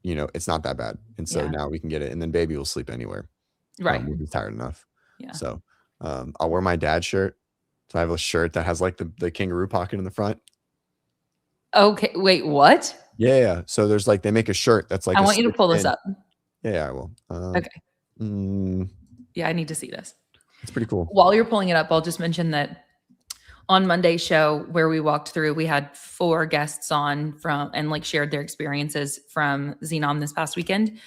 it's not that bad. And so now we can get it. And then baby will sleep anywhere. Right. We'll be tired enough. Yeah. So I'll wear my dad's shirt. So I have a shirt that has like the kangaroo pocket in the front. Okay. Wait, what? Yeah. So there's like, they make a shirt that's like, I want you to pull this up. Yeah, I will. Okay. Yeah, I need to see this. It's pretty cool. While you're pulling it up, I'll just mention that on Monday's show where we walked through, we had 4 guests on and like shared their experiences from Xenom this past weekend.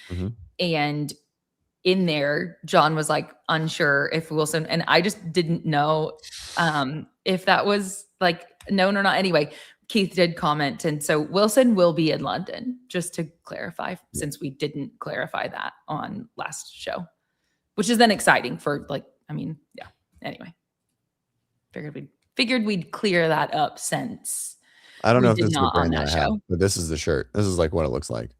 And in there, John was like unsure if Wilson, and I just didn't know if that was like known or not. Anyway, Keith did comment. And so Wilson will be in London, just to clarify, since we didn't clarify that on last show, which is then exciting for anyway, figured we'd clear that up since I don't know if did this is the not on brand that that I have, show. but this is the shirt. This is like what it looks like.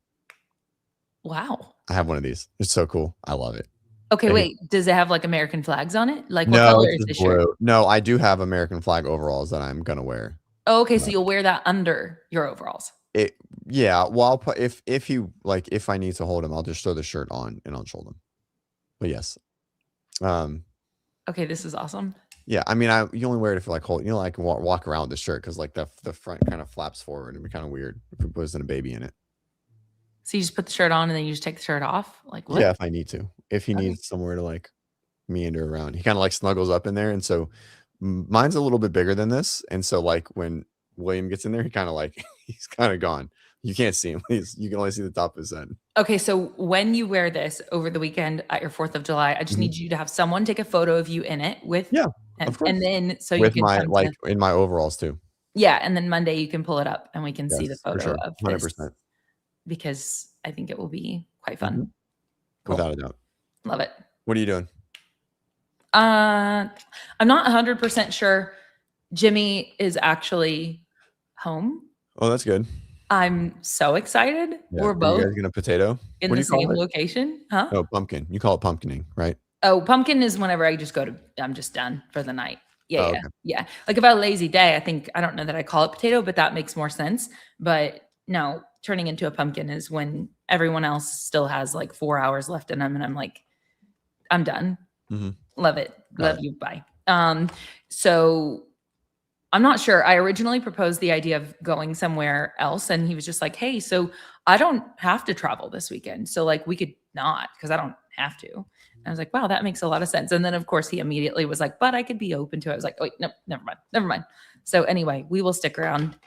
Wow. I have one of these. It's so cool. I love it. Okay, wait. Does it have like American flags on it? Like what No, color it's is the just shirt? blue. No, I do have American flag overalls that I'm gonna wear. Oh, okay, so you'll wear that under your overalls. Yeah. Well, I'll put if I need to hold him, I'll just throw the shirt on and I'll hold him. But yes. Okay, this is awesome. Yeah, I mean, you only wear it if you like hold, like walk around with the shirt because like the front kind of flaps forward. It'd be kind of weird if it wasn't a baby in it. So you just put the shirt on and then you just take the shirt off? Like what? Yeah, if I need to. If he needs somewhere to like meander around. He kind of like snuggles up in there. And so mine's a little bit bigger than this. And so like when William gets in there, he kind of like, he's kind of gone. You can't see him. You can only see the top of his head. Okay, so when you wear this over the weekend at your 4th of July, I just need you to have someone take a photo of you in it with him. Of course. And then so with you can my in my overalls too. Yeah, and then Monday you can pull it up and we can see the photo of 100%. this because I think it will be quite fun. Without a doubt. Love it. What are you doing? I'm not 100% sure. Jimmy is actually home. Oh, that's good. I'm so excited. Yeah. We're Are you both guys gonna potato? in What do the you call same it? location. Huh? Oh, pumpkin. You call it pumpkining, right? Oh, pumpkin is whenever I just I'm just done for the night. Yeah, Oh, yeah, okay. yeah. Like if I had a lazy day, I don't know that I call it potato, but that makes more sense. But no, turning into a pumpkin is when everyone else still has like 4 hours left in them. And I'm like, I'm done. Mhm. Love it. Got Love it. you. Bye. So I'm not sure. I originally proposed the idea of going somewhere else. And he was just like, hey, so I don't have to travel this weekend. So like we could not, because I don't have to. And I was like, wow, that makes a lot of sense. And then of course he immediately was like, but I could be open to it. I was like, oh, wait, no, never mind. Never mind. So anyway, we will stick around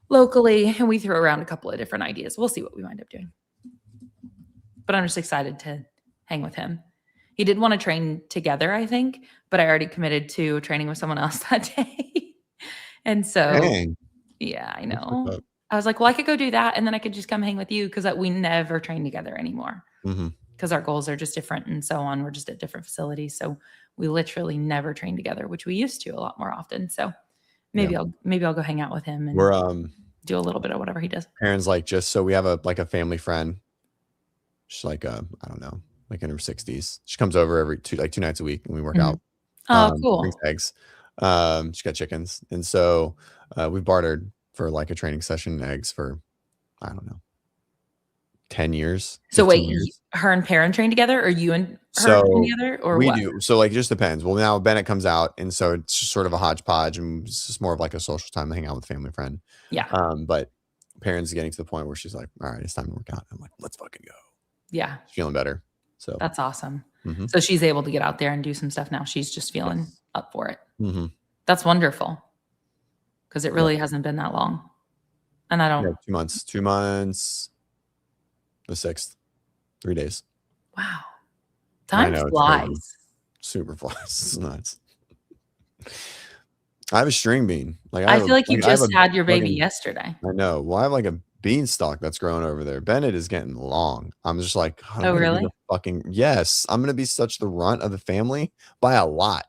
locally and we threw around a couple of different ideas. We'll see what we wind up doing. But I'm just excited to hang with him. He did want to train together, I think, but I already committed to training with someone else that day. And so, Dang. yeah, I That's know. what's up. I was like, well, I could go do that. And then I could just come hang with you because we never train together anymore Mhm. because our goals are just different and so on. We're just at different facilities. So we literally never train together, which we used to a lot more often. So maybe I'll go hang out with him and We're do a little bit of whatever he does. parents like just so we have a family friend. She's like I don't know, like in her 60s. She comes over every 2 nights a week and we work out. Oh, cool. Brings eggs. She's got chickens. And so we bartered for like a training session and eggs for, I don't know, 10 years. So 15 wait, years. her and Perrin train together or you and her So train together or we what? do. So like it just depends. Well, now Bennett comes out and so it's just sort of a hodgepodge and it's just more of like a social time to hang out with a family friend. Yeah. But Perrin's getting to the point where she's like, all right, it's time to work out. I'm like, let's fucking go. Yeah. She's feeling better. So That's awesome. Mhm. So she's able to get out there and do some stuff now. She's just feeling up for it. Mhm. That's wonderful. Because it really hasn't been that long. And I don't. Yeah, 2 months. 2 months. The 6th. 3 days. Wow. I Time know, it's crazy. flies. Super flies. It's nuts. I have a string bean. Like I feel like you I have just a had your baby fucking- yesterday. I know. Well, I have like a beanstalk that's growing over there. Bennett is getting long. I'm just like, God, I'm Oh, gonna be really? the fucking yes. I'm gonna be such the runt of the family by a lot.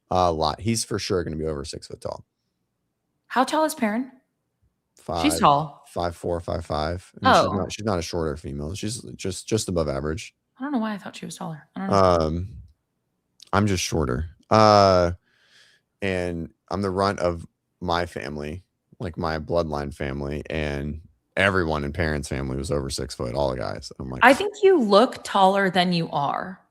A lot. He's for sure gonna be over 6 foot tall. How tall is Perrin? 5, She's tall. 5'4", 5'5". I mean, Oh. she's not a shorter female. She's just above average. I don't know why I thought she was taller. I don't know. I'm just shorter. And I'm the runt of my family, like my bloodline family, and everyone in Perrin's family was over 6 foot, all the guys. I'm like, I think you look taller than you are.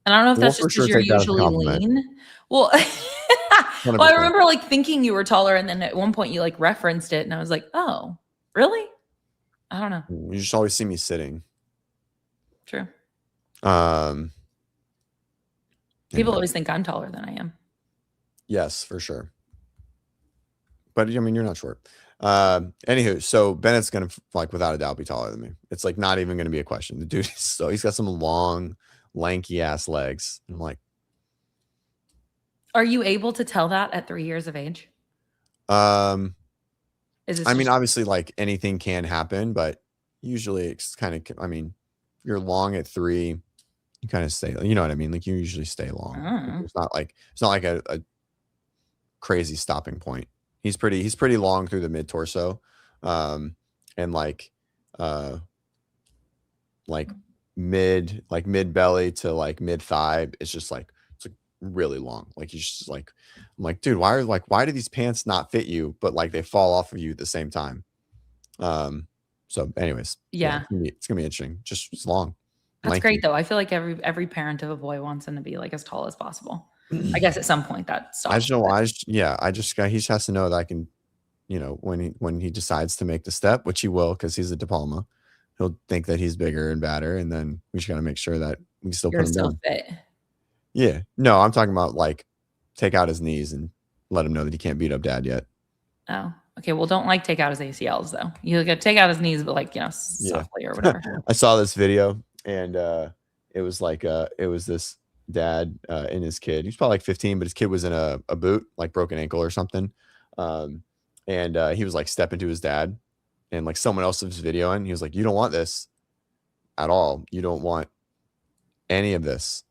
And I don't know if We'll that's for just sure because you're take that as a usually compliment. lean. Well, well, I 100%. remember like thinking you were taller, and then at one point you like referenced it, and I was like, oh, really? I don't know. You just always see me sitting. True. People People always think I'm taller than I am. Yes, for sure. But I mean, you're not short. Anywho, so Bennett's gonna like without a doubt be taller than me. It's like not even gonna be a question. The dude is he's got some long, lanky ass legs. I'm like, Are you able to tell that at 3 years of age? Is this I mean, just- obviously, like anything can happen, but usually it's kind of. I mean, if you're long at 3, you kind of stay. You know what I mean? Like you usually stay long. Oh. It's not like a crazy stopping point. He's pretty long through the mid torso, and like mid belly to like mid thigh. It's just like really long. Like he's just like, I'm like, dude, why do these pants not fit you? But like they fall off of you at the same time. So anyways, Yeah. it's gonna be interesting. Just it's long. That's lanky. great though. I feel like every parent of a boy wants him to be like as tall as possible. I guess at some point that stops. I just know. He just has to know that I can, when he decides to make the step, which he will, because he's a diploma, he'll think that he's bigger and badder, and then we just got to make sure that we can still You're put him still down. fit. Yeah, no, I'm talking about like take out his knees and let him know that he can't beat up dad yet. Oh, okay. Well, don't like take out his ACLs though. You got to take out his knees, but like softly or whatever. I saw this video, and it was like it was this dad and his kid. He's probably like 15, but his kid was in a boot, like broken ankle or something. And he was like stepping to his dad, and like someone else was videoing. He was like, "You don't want this." at all. You don't want any of this.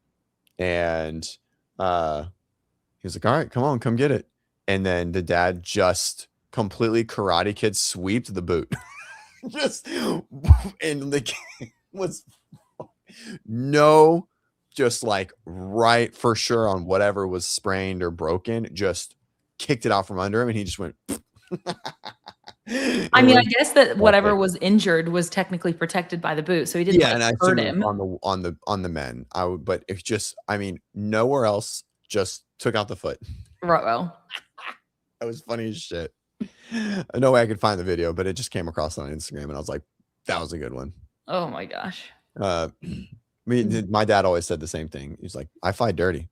And he was like, all right, come on, come get it. And then the dad just completely Karate Kid sweeped the boot. Just, and the kid was just like right for sure on whatever was sprained or broken, just kicked it out from under him, and he just went. I mean, I guess that whatever was injured was technically protected by the boot, so he didn't and I hurt him on the men. But if just, I mean, nowhere else, just took out the foot. Ruh-roh. That was funny as shit. No way I could find the video, but it just came across on Instagram, and I was like, that was a good one. Oh my gosh. My dad always said the same thing. He's like, I fight dirty.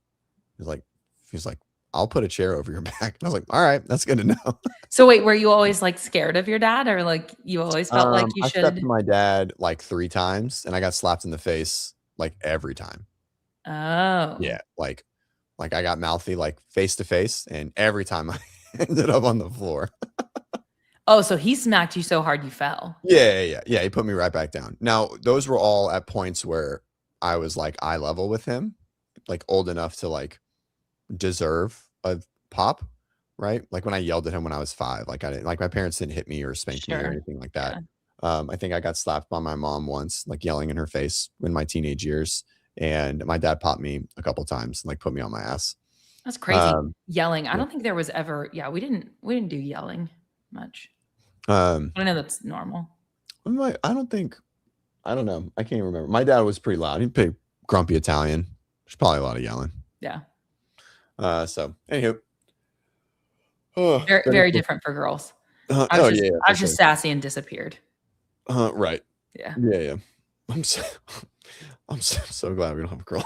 He's like, I'll put a chair over your back. And I was like, all right, that's good to know. So wait, were you always like scared of your dad, or like you always felt like you should? I stepped to my dad like 3 times, and I got slapped in the face like every time. Oh. Yeah, like I got mouthy like face to face, and every time I ended up on the floor. Oh, so he smacked you so hard you fell. Yeah. He put me right back down. Now, those were all at points where I was like eye level with him, like old enough to like deserve a pop, right? Like when I yelled at him when I was 5, like I didn't, like my parents didn't hit me or spank me or anything like that. Yeah. I think I got slapped by my mom once, like yelling in her face in my teenage years, and my dad popped me a couple times and like put me on my ass. That's crazy. Yelling. I don't think there was ever. Yeah, we didn't do yelling much. I know that's normal. I don't know. I can't remember. My dad was pretty loud. He's pretty grumpy Italian. There's probably a lot of yelling. Yeah. So anywho. Very, very different for girls. I was just sassy and disappeared. Right. Yeah. Yeah. I'm so glad we don't have a girl.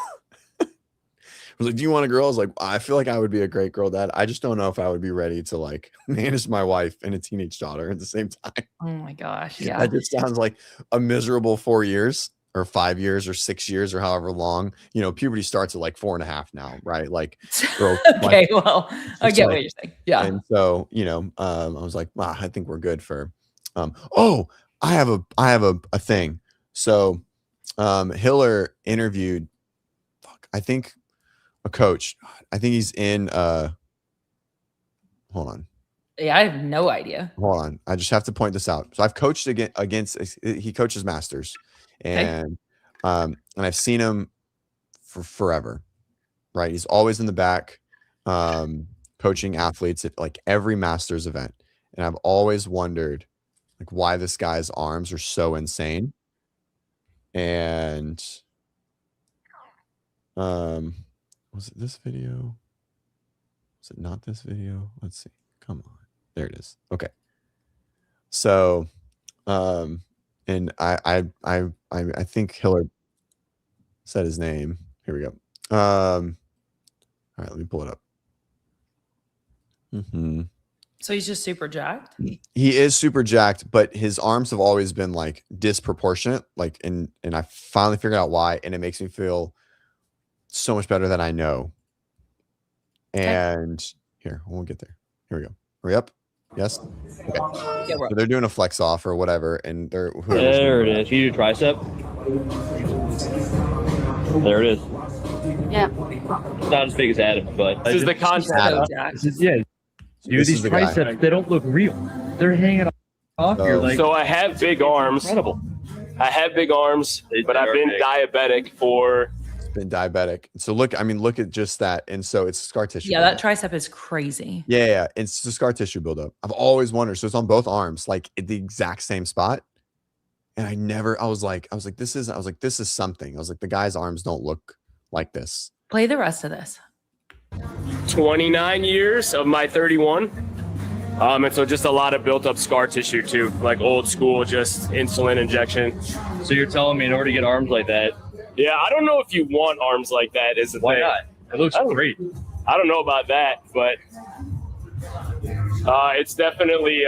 I was like, do you want a girl? I was like, I feel like I would be a great girl dad. I just don't know if I would be ready to like manage my wife and a teenage daughter at the same time. Oh my gosh. Yeah. That just sounds like a miserable 4 years or 5 years or 6 years or however long. You know, puberty starts at like 4.5 now, right? Like, girls, okay, well, I get what you're saying. Yeah. And so, you know, I was like, wow, I think we're good for I have a thing. So Hiller interviewed I think a coach. I think he's in hold on. Yeah, I have no idea. Hold on. I just have to point this out. So I've coached against he coaches masters, and I've seen him for forever. Right? He's always in the back coaching athletes at like every masters event. And I've always wondered like why this guy's arms are so insane. And was it this video? Was it not this video? Let's see. Come on. There it is. Okay. So, and I think Hiller said his name. Here we go. All right, let me pull it up. So he's just super jacked? He is super jacked, but his arms have always been like disproportionate. Like, and I finally figured out why, and it makes me feel so much better than I know. And here, we'll get there. Here we go. Hurry up. Yes. Okay. Yeah, so they're doing a flex off or whatever, and they're there it is. You do tricep. There it is. Yeah. It's not as big as Adam, but this is the concept. Yeah. Dude, these triceps, they don't look real. They're hanging off your leg. So I have big arms. Incredible. I have big arms, but I've been diabetic for. Been diabetic. So look at just that. And so it's scar tissue. Yeah, that tricep is crazy. Yeah. It's the scar tissue buildup. I've always wondered. So it's on both arms, like at the exact same spot. And I was like, this is something. I was like, the guy's arms don't look like this. Play the rest of this. 29 years of my 31. And so just a lot of built up scar tissue too, like old school, just insulin injection. So you're telling me in order to get arms like that? Yeah, I don't know if you want arms like that is the Why thing. not? It looks great. I don't know about that, but it's definitely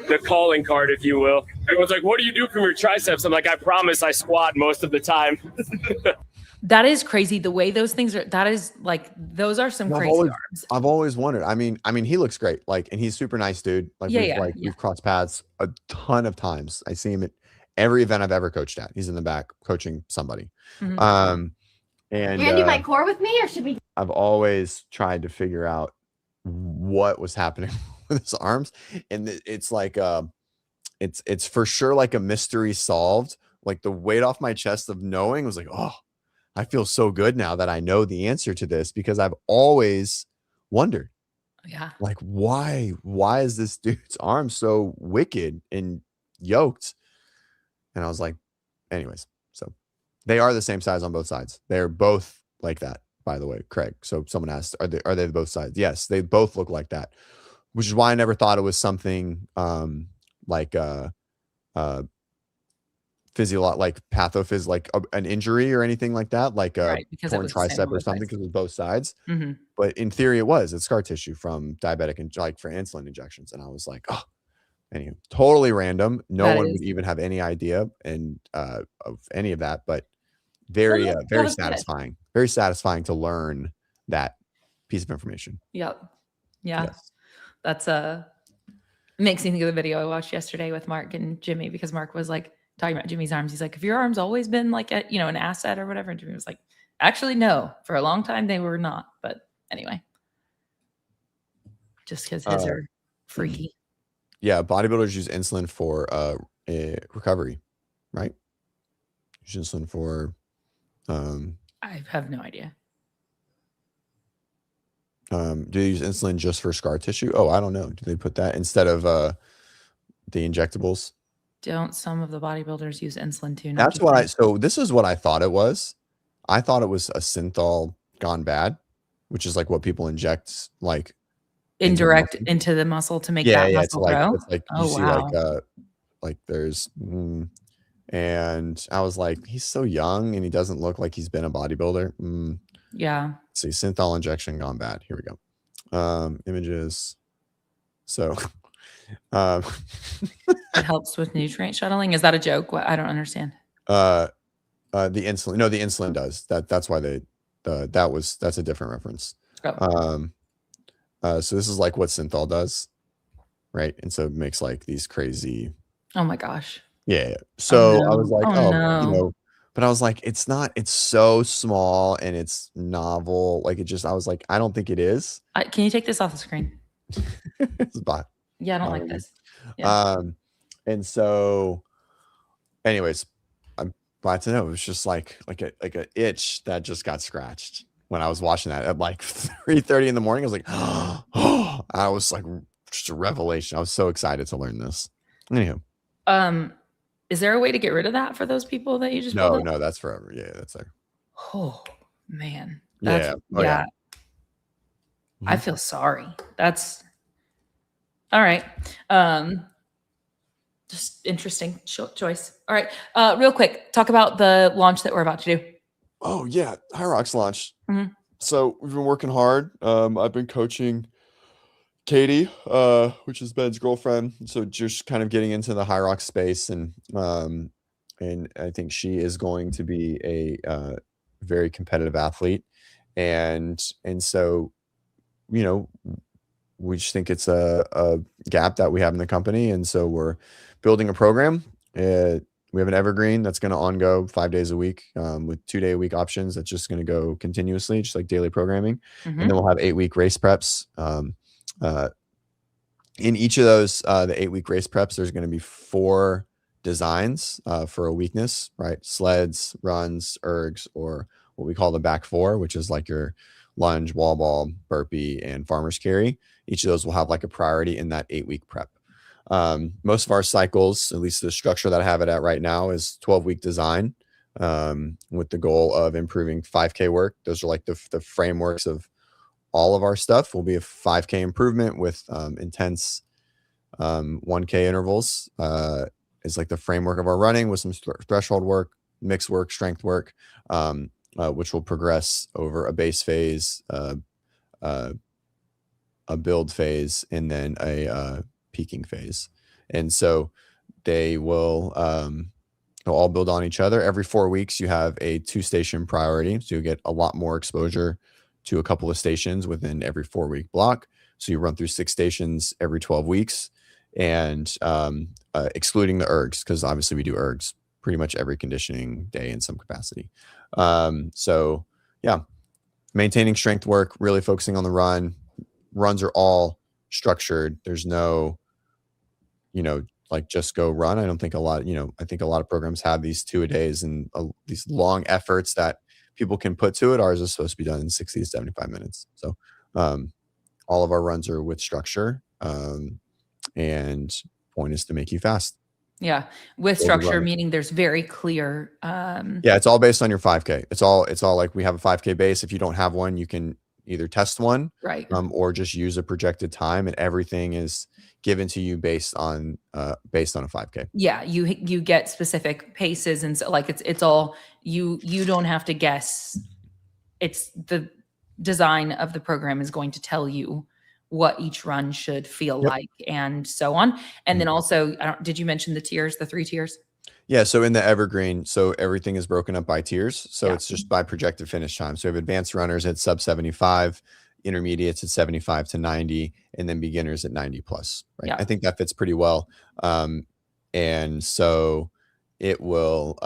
the calling card, if you will. Everyone's like, what do you do from your triceps? I'm like, I promise I squat most of the time. That is crazy. The way those things are, that is like, those are some crazy arms. I've always wondered. I mean, he looks great. Like, and he's super nice dude. Like, we've crossed paths a ton of times. I see him at every event I've ever coached at. He's in the back coaching somebody. Mhm. And You're gonna do my core with me, or should we? I've always tried to figure out what was happening with his arms, and it's like it's for sure like a mystery solved. Like the weight off my chest of knowing was like, oh, I feel so good now that I know the answer to this, because I've always wondered, Yeah. like, why is this dude's arm so wicked and yoked? And I was like, anyways, so they are the same size on both sides. They're both like that, by the way, Craig. So someone asked, are they both sides? Yes, they both look like that, which is why I never thought it was something like like pathophys, like an injury or anything like that, like a Right, because it torn was the same tricep on or both something, sides. because it was both sides. Mhm. But in theory, it's scar tissue from diabetic and like for insulin injections. And I was like, oh, anyway, totally random. No That one is. would even have any idea and of any of that, but Well, very that very was good. satisfying. Very satisfying to learn that piece of information. Yep. Yeah. Yes. That's makes me think of the video I watched yesterday with Mark and Jimmy, because Mark was like talking about Jimmy's arms. He's like, "Have your arms always been like an asset or whatever?" And Jimmy was like, "Actually, no. For a long time they were not." But anyway, just because his are freaky. Yeah, bodybuilders use insulin for recovery, right? Use insulin for I have no idea. do they use insulin just for scar tissue? Oh, I don't know. Do they put that instead of the injectables? Don't some of the bodybuilders use insulin too? That's what so this is what I thought it was. I thought it was a synthol gone bad, which is like what people inject like indirect into the muscle to make that muscle grow. It's like you Oh, see wow. like there's and I was like, he's so young and he doesn't look like he's been a bodybuilder. Yeah. Let's see, synthol injection gone bad. Here we go. Images. So It helps with nutrient shuttling. Is that a joke? What? I don't understand. the insulin. No, the insulin does. That's why they that's a different reference. Oh. So this is like what synthol does, right? And so it makes like these crazy. Oh my gosh. Yeah. So I was like, no. but I was like, it's so small and it's novel. Like I was like, I don't think it is. Can you take this off the screen? It's a bot. Yeah, I don't like this. Yeah. And so anyways, I'm glad to know it was just like a itch that just got scratched when I was watching that at like 3:30 in the morning. I was like, oh, I was like, just a revelation. I was so excited to learn this. Anywho. Is there a way to get rid of that for those people that you just No, that's forever. Yeah, that's there. Oh man. Yeah. Yeah. I feel sorry. That's all right. Just interesting choice. All right. Real quick, talk about the launch that we're about to do. Oh yeah, Hyrox launch. So we've been working hard. I've been coaching Katie, which is Ben's girlfriend. So just kind of getting into the Hyrox space, and I think she is going to be a very competitive athlete, and so we just think it's a gap that we have in the company, and so we're building a program. We have an evergreen that's going to ongo 5 days a week with 2-day-a-week options. That's just going to go continuously, just like daily programming. And then we'll have 8-week race preps. In each of those, the 8-week race preps, there's going to be 4 designs for a weakness, right? Sleds, runs, ergs, or what we call the back 4, which is like your lunge, wall ball, burpee, and farmer's carry. Each of those will have like a priority in that 8-week prep. Most of our cycles, at least the structure that I have it at right now, is 12-week design with the goal of improving 5K work. Those are like the frameworks of all of our stuff. Will be a 5K improvement with intense 1K intervals is like the framework of our running, with some threshold work, mixed work, strength work, which will progress over a base phase, a build phase, and then a peaking phase. And so they will they'll all build on each other. Every 4 weeks you have a 2-station priority, so you get a lot more exposure to a couple of stations within every 4-week block. So you run through 6 stations every 12 weeks, and excluding the ergs, because obviously we do ergs pretty much every conditioning day in some capacity. So yeah, maintaining strength work, really focusing on the run. Runs are all structured. There's no, like just go run. I don't think I think a lot of programs have these 2-a-days and these long efforts that people can put to it. Ours is supposed to be done in 60 to 75 minutes. So all of our runs are with structure. And point is to make you fast. Yeah. With structure, meaning there's very clear. Yeah, it's all based on your 5K. It's all like we have a 5K base. If you don't have one, you can either test one, right, or just use a projected time, and everything is given to you based on a 5K. Yeah, you get specific paces, and so like it's all you don't have to guess. It's the design of the program is going to tell you what each run should feel like, and so on. And then also, did you mention the tiers, the 3 tiers? Yeah. So in the evergreen, so everything is broken up by tiers. So it's just by projected finish time. So we have advanced runners at sub 75, intermediates at 75 to 90, and then beginners at 90 plus. Right. I think that fits pretty well. And so it will,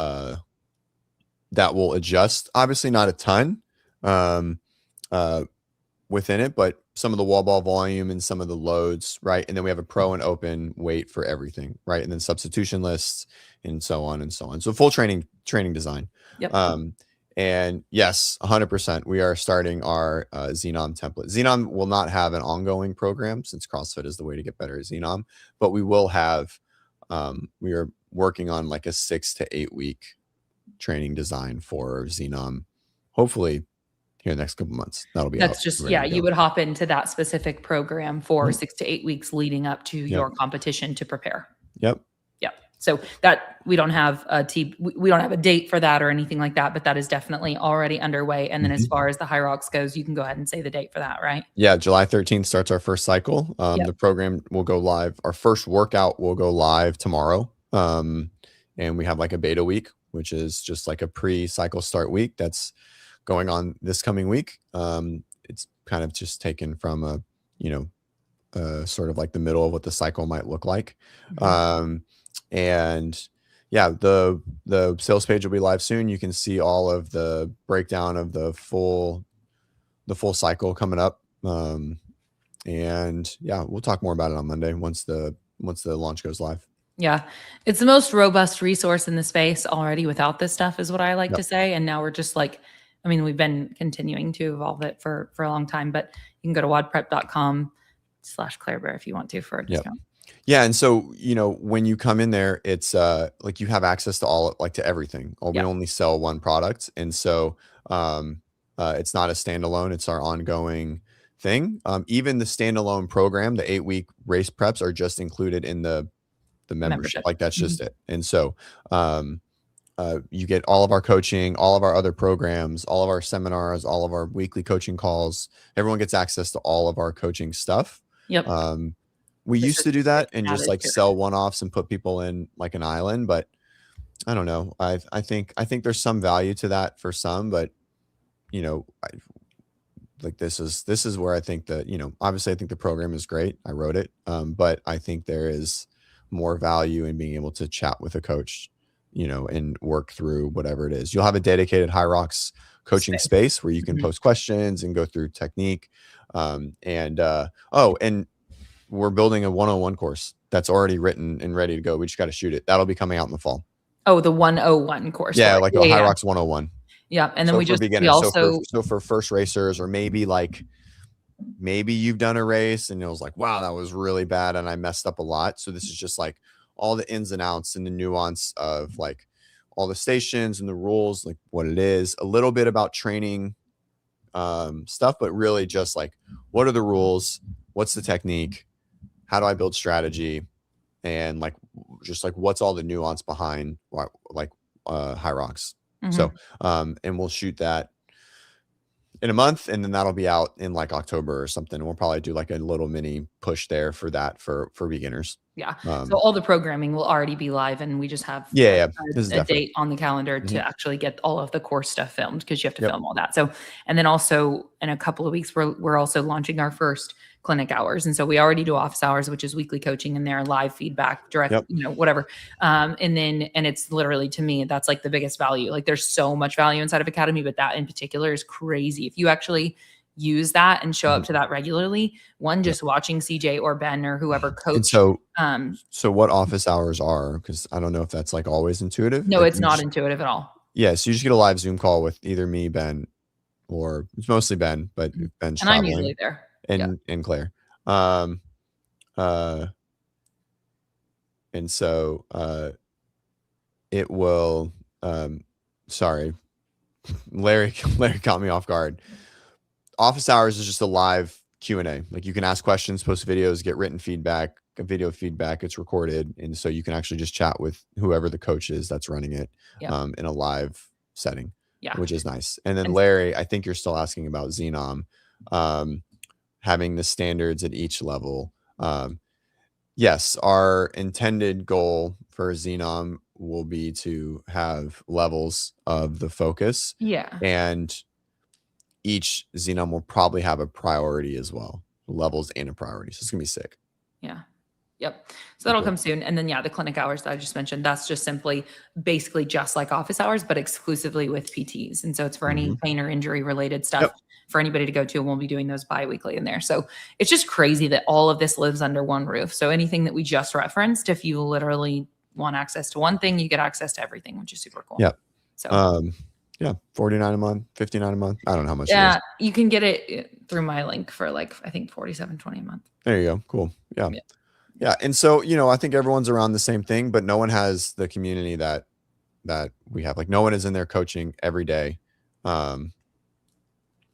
that will adjust, obviously not a ton within it, but some of the wall ball volume and some of the loads, right? And then we have a pro and open weight for everything, right? And then substitution lists and so on and so on. So full training design. Yep. And yes, 100%, we are starting our Xenom template. Xenom will not have an ongoing program since CrossFit is the way to get better at Xenom, but we will have, we are working on like a 6 to 8 week training design for Xenom, hopefully here in the next couple months. That'll be that's just you would hop into that specific program for 6 to 8 weeks leading up to your competition to prepare. Yep. So that we don't have we don't have a date for that or anything like that, but that is definitely already underway. And then as far as the High Rocks goes, you can go ahead and say the date for that, right? Yeah, July 13th starts our first cycle. The program will go live. Our first workout will go live tomorrow. And we have like a beta week, which is just like a pre-cycle start week that's going on this coming week. It's kind of just taken from a sort of like the middle of what the cycle might look like. And yeah, the sales page will be live soon. You can see all of the breakdown of the full cycle coming up. And yeah, we'll talk more about it on Monday once the launch goes live. Yeah. It's the most robust resource in the space already without this stuff is what I like to say. And now we're just like, I mean, we've been continuing to evolve it for a long time, but you can go to WODprep.com/Claire Bear if you want to for a discount. Yeah. And so, when you come in there, it's like you have access to to everything. We only sell one product. And so it's not a standalone, it's our ongoing thing. Even the standalone program, the 8-week race preps are just included in the membership. Like that's just it. And so you get all of our coaching, all of our other programs, all of our seminars, all of our weekly coaching calls. Everyone gets access to all of our coaching stuff. Yep. We used to do that and just like sell one-offs and put people in like an island, but I don't know. I think there's some value to that for some, but this is where I think that, obviously I think the program is great. I wrote it. But I think there is more value in being able to chat with a coach, and work through whatever it is. You'll have a dedicated High Rocks coaching space where you can post questions and go through technique. And we're building a 101 course that's already written and ready to go. We just got to shoot it. That'll be coming out in the fall. Oh, the 101 course. Yeah, like a High Rocks 101. Yeah, and then so for first racers, or maybe you've done a race and it was like, wow, that was really bad and I messed up a lot. So this is just like all the ins and outs and the nuance of like all the stations and the rules, like what it is, a little bit about training stuff, but really just like, what are the rules? What's the technique? How do I build strategy? And like, just like, what's all the nuance behind High Rocks? So, and we'll shoot that in a month, and then that'll be out in like October or something. We'll probably do like a little mini push there for that for beginners. Yeah. So all the programming will already be live, and we just have a date on the calendar to actually get all of the course stuff filmed, because you have to film all that. So, and then also in a couple of weeks, we're also launching our first clinic hours. And so we already do office hours, which is weekly coaching in there, live feedback, direct, Yep. whatever. And it's literally, to me, that's like the biggest value. Like there's so much value inside of Academy, but that in particular is crazy. If you actually use that and show up to that regularly, just watching CJ or Ben or whoever coach. And so what office hours are, because I don't know if that's like always intuitive. No, like it's not intuitive at all. Yeah. So you just get a live Zoom call with either me, Ben, or it's mostly Ben, but Ben's and traveling, I'm usually there. and Claire. And so it will sorry, Larry caught me off guard. Office hours is just a live Q&A. Like you can ask questions, post videos, get written feedback, video feedback. It's recorded, and so you can actually just chat with whoever the coach is that's running it in a live setting, which is nice. And then Larry, I think you're still asking about Xenom having the standards at each level. Yes, our intended goal for Xenom will be to have levels of the focus. Yeah. And each Xenom will probably have a priority as well, levels and a priority. So it's going to be sick. Yeah. Yep. So that'll come soon. And then, the clinic hours that I just mentioned, that's just simply basically just like office hours, but exclusively with PTs. And so it's for any pain or injury related stuff for anybody to go to. And we'll be doing those bi-weekly in there. So it's just crazy that all of this lives under one roof. So anything that we just referenced, if you literally want access to one thing, you get access to everything, which is super cool. Yeah. So, yeah, $49 a month, $59 a month. I don't know how much. Yeah, you can get it through my link for like, I think $47.20 a month. There you go. Cool. Yeah. And so, I think everyone's around the same thing, but no one has the community that we have. Like no one is in there coaching every day.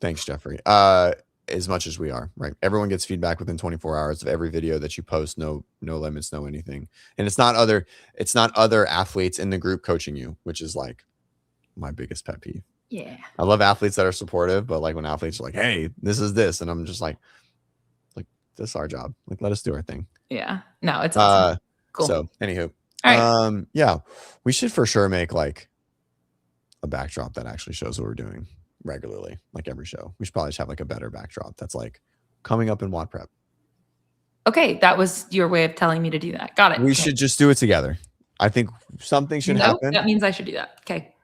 Thanks, Jeffrey. As much as we are, right? Everyone gets feedback within 24 hours of every video that you post. No limits, no anything. And it's not other athletes in the group coaching you, which is like my biggest pet peeve. Yeah. I love athletes that are supportive, but like when athletes are like, hey, this is this. And I'm just like, this is our job. Like, let us do our thing. Yeah. No, it's awesome. Cool. So anywho, all right. Yeah, we should for sure make like a backdrop that actually shows what we're doing regularly, like every show. We should probably just have like a better backdrop that's like coming up in WODprep. Okay, that was your way of telling me to do that. Got it. We should just do it together. I think something should happen. That means I should do that. Okay.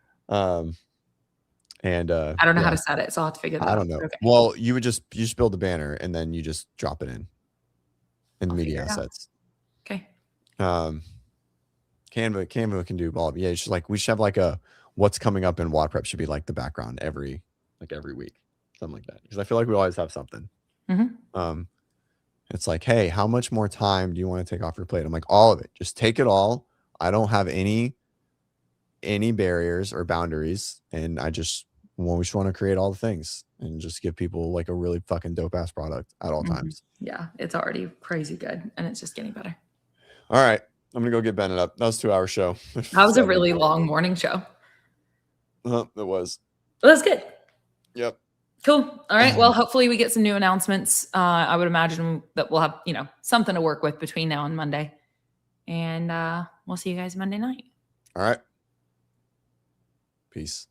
And I don't know how to set it, so I'll have to figure that out. I don't know. Okay. Well, you just build a banner and then you just drop it in the media assets. Okay. Canva can do all of it. Yeah, it's just like we should have like a what's coming up in WODprep should be like the background every week, something like that. Because I feel like we always have something. It's like, hey, how much more time do you want to take off your plate? I'm like, all of it. Just take it all. I don't have any barriers or boundaries, and we just want to create all the things and just give people like a really fucking dope ass product at all times. Yeah, it's already crazy good, and it's just getting better. All right, I'm gonna go get Bennett up. That was a 2-hour show. That was a really long morning show. It was. Well, that's good. Yep. Cool. All right. Well, hopefully we get some new announcements. I would imagine that we'll have, something to work with between now and Monday. And we'll see you guys Monday night. All right. Peace.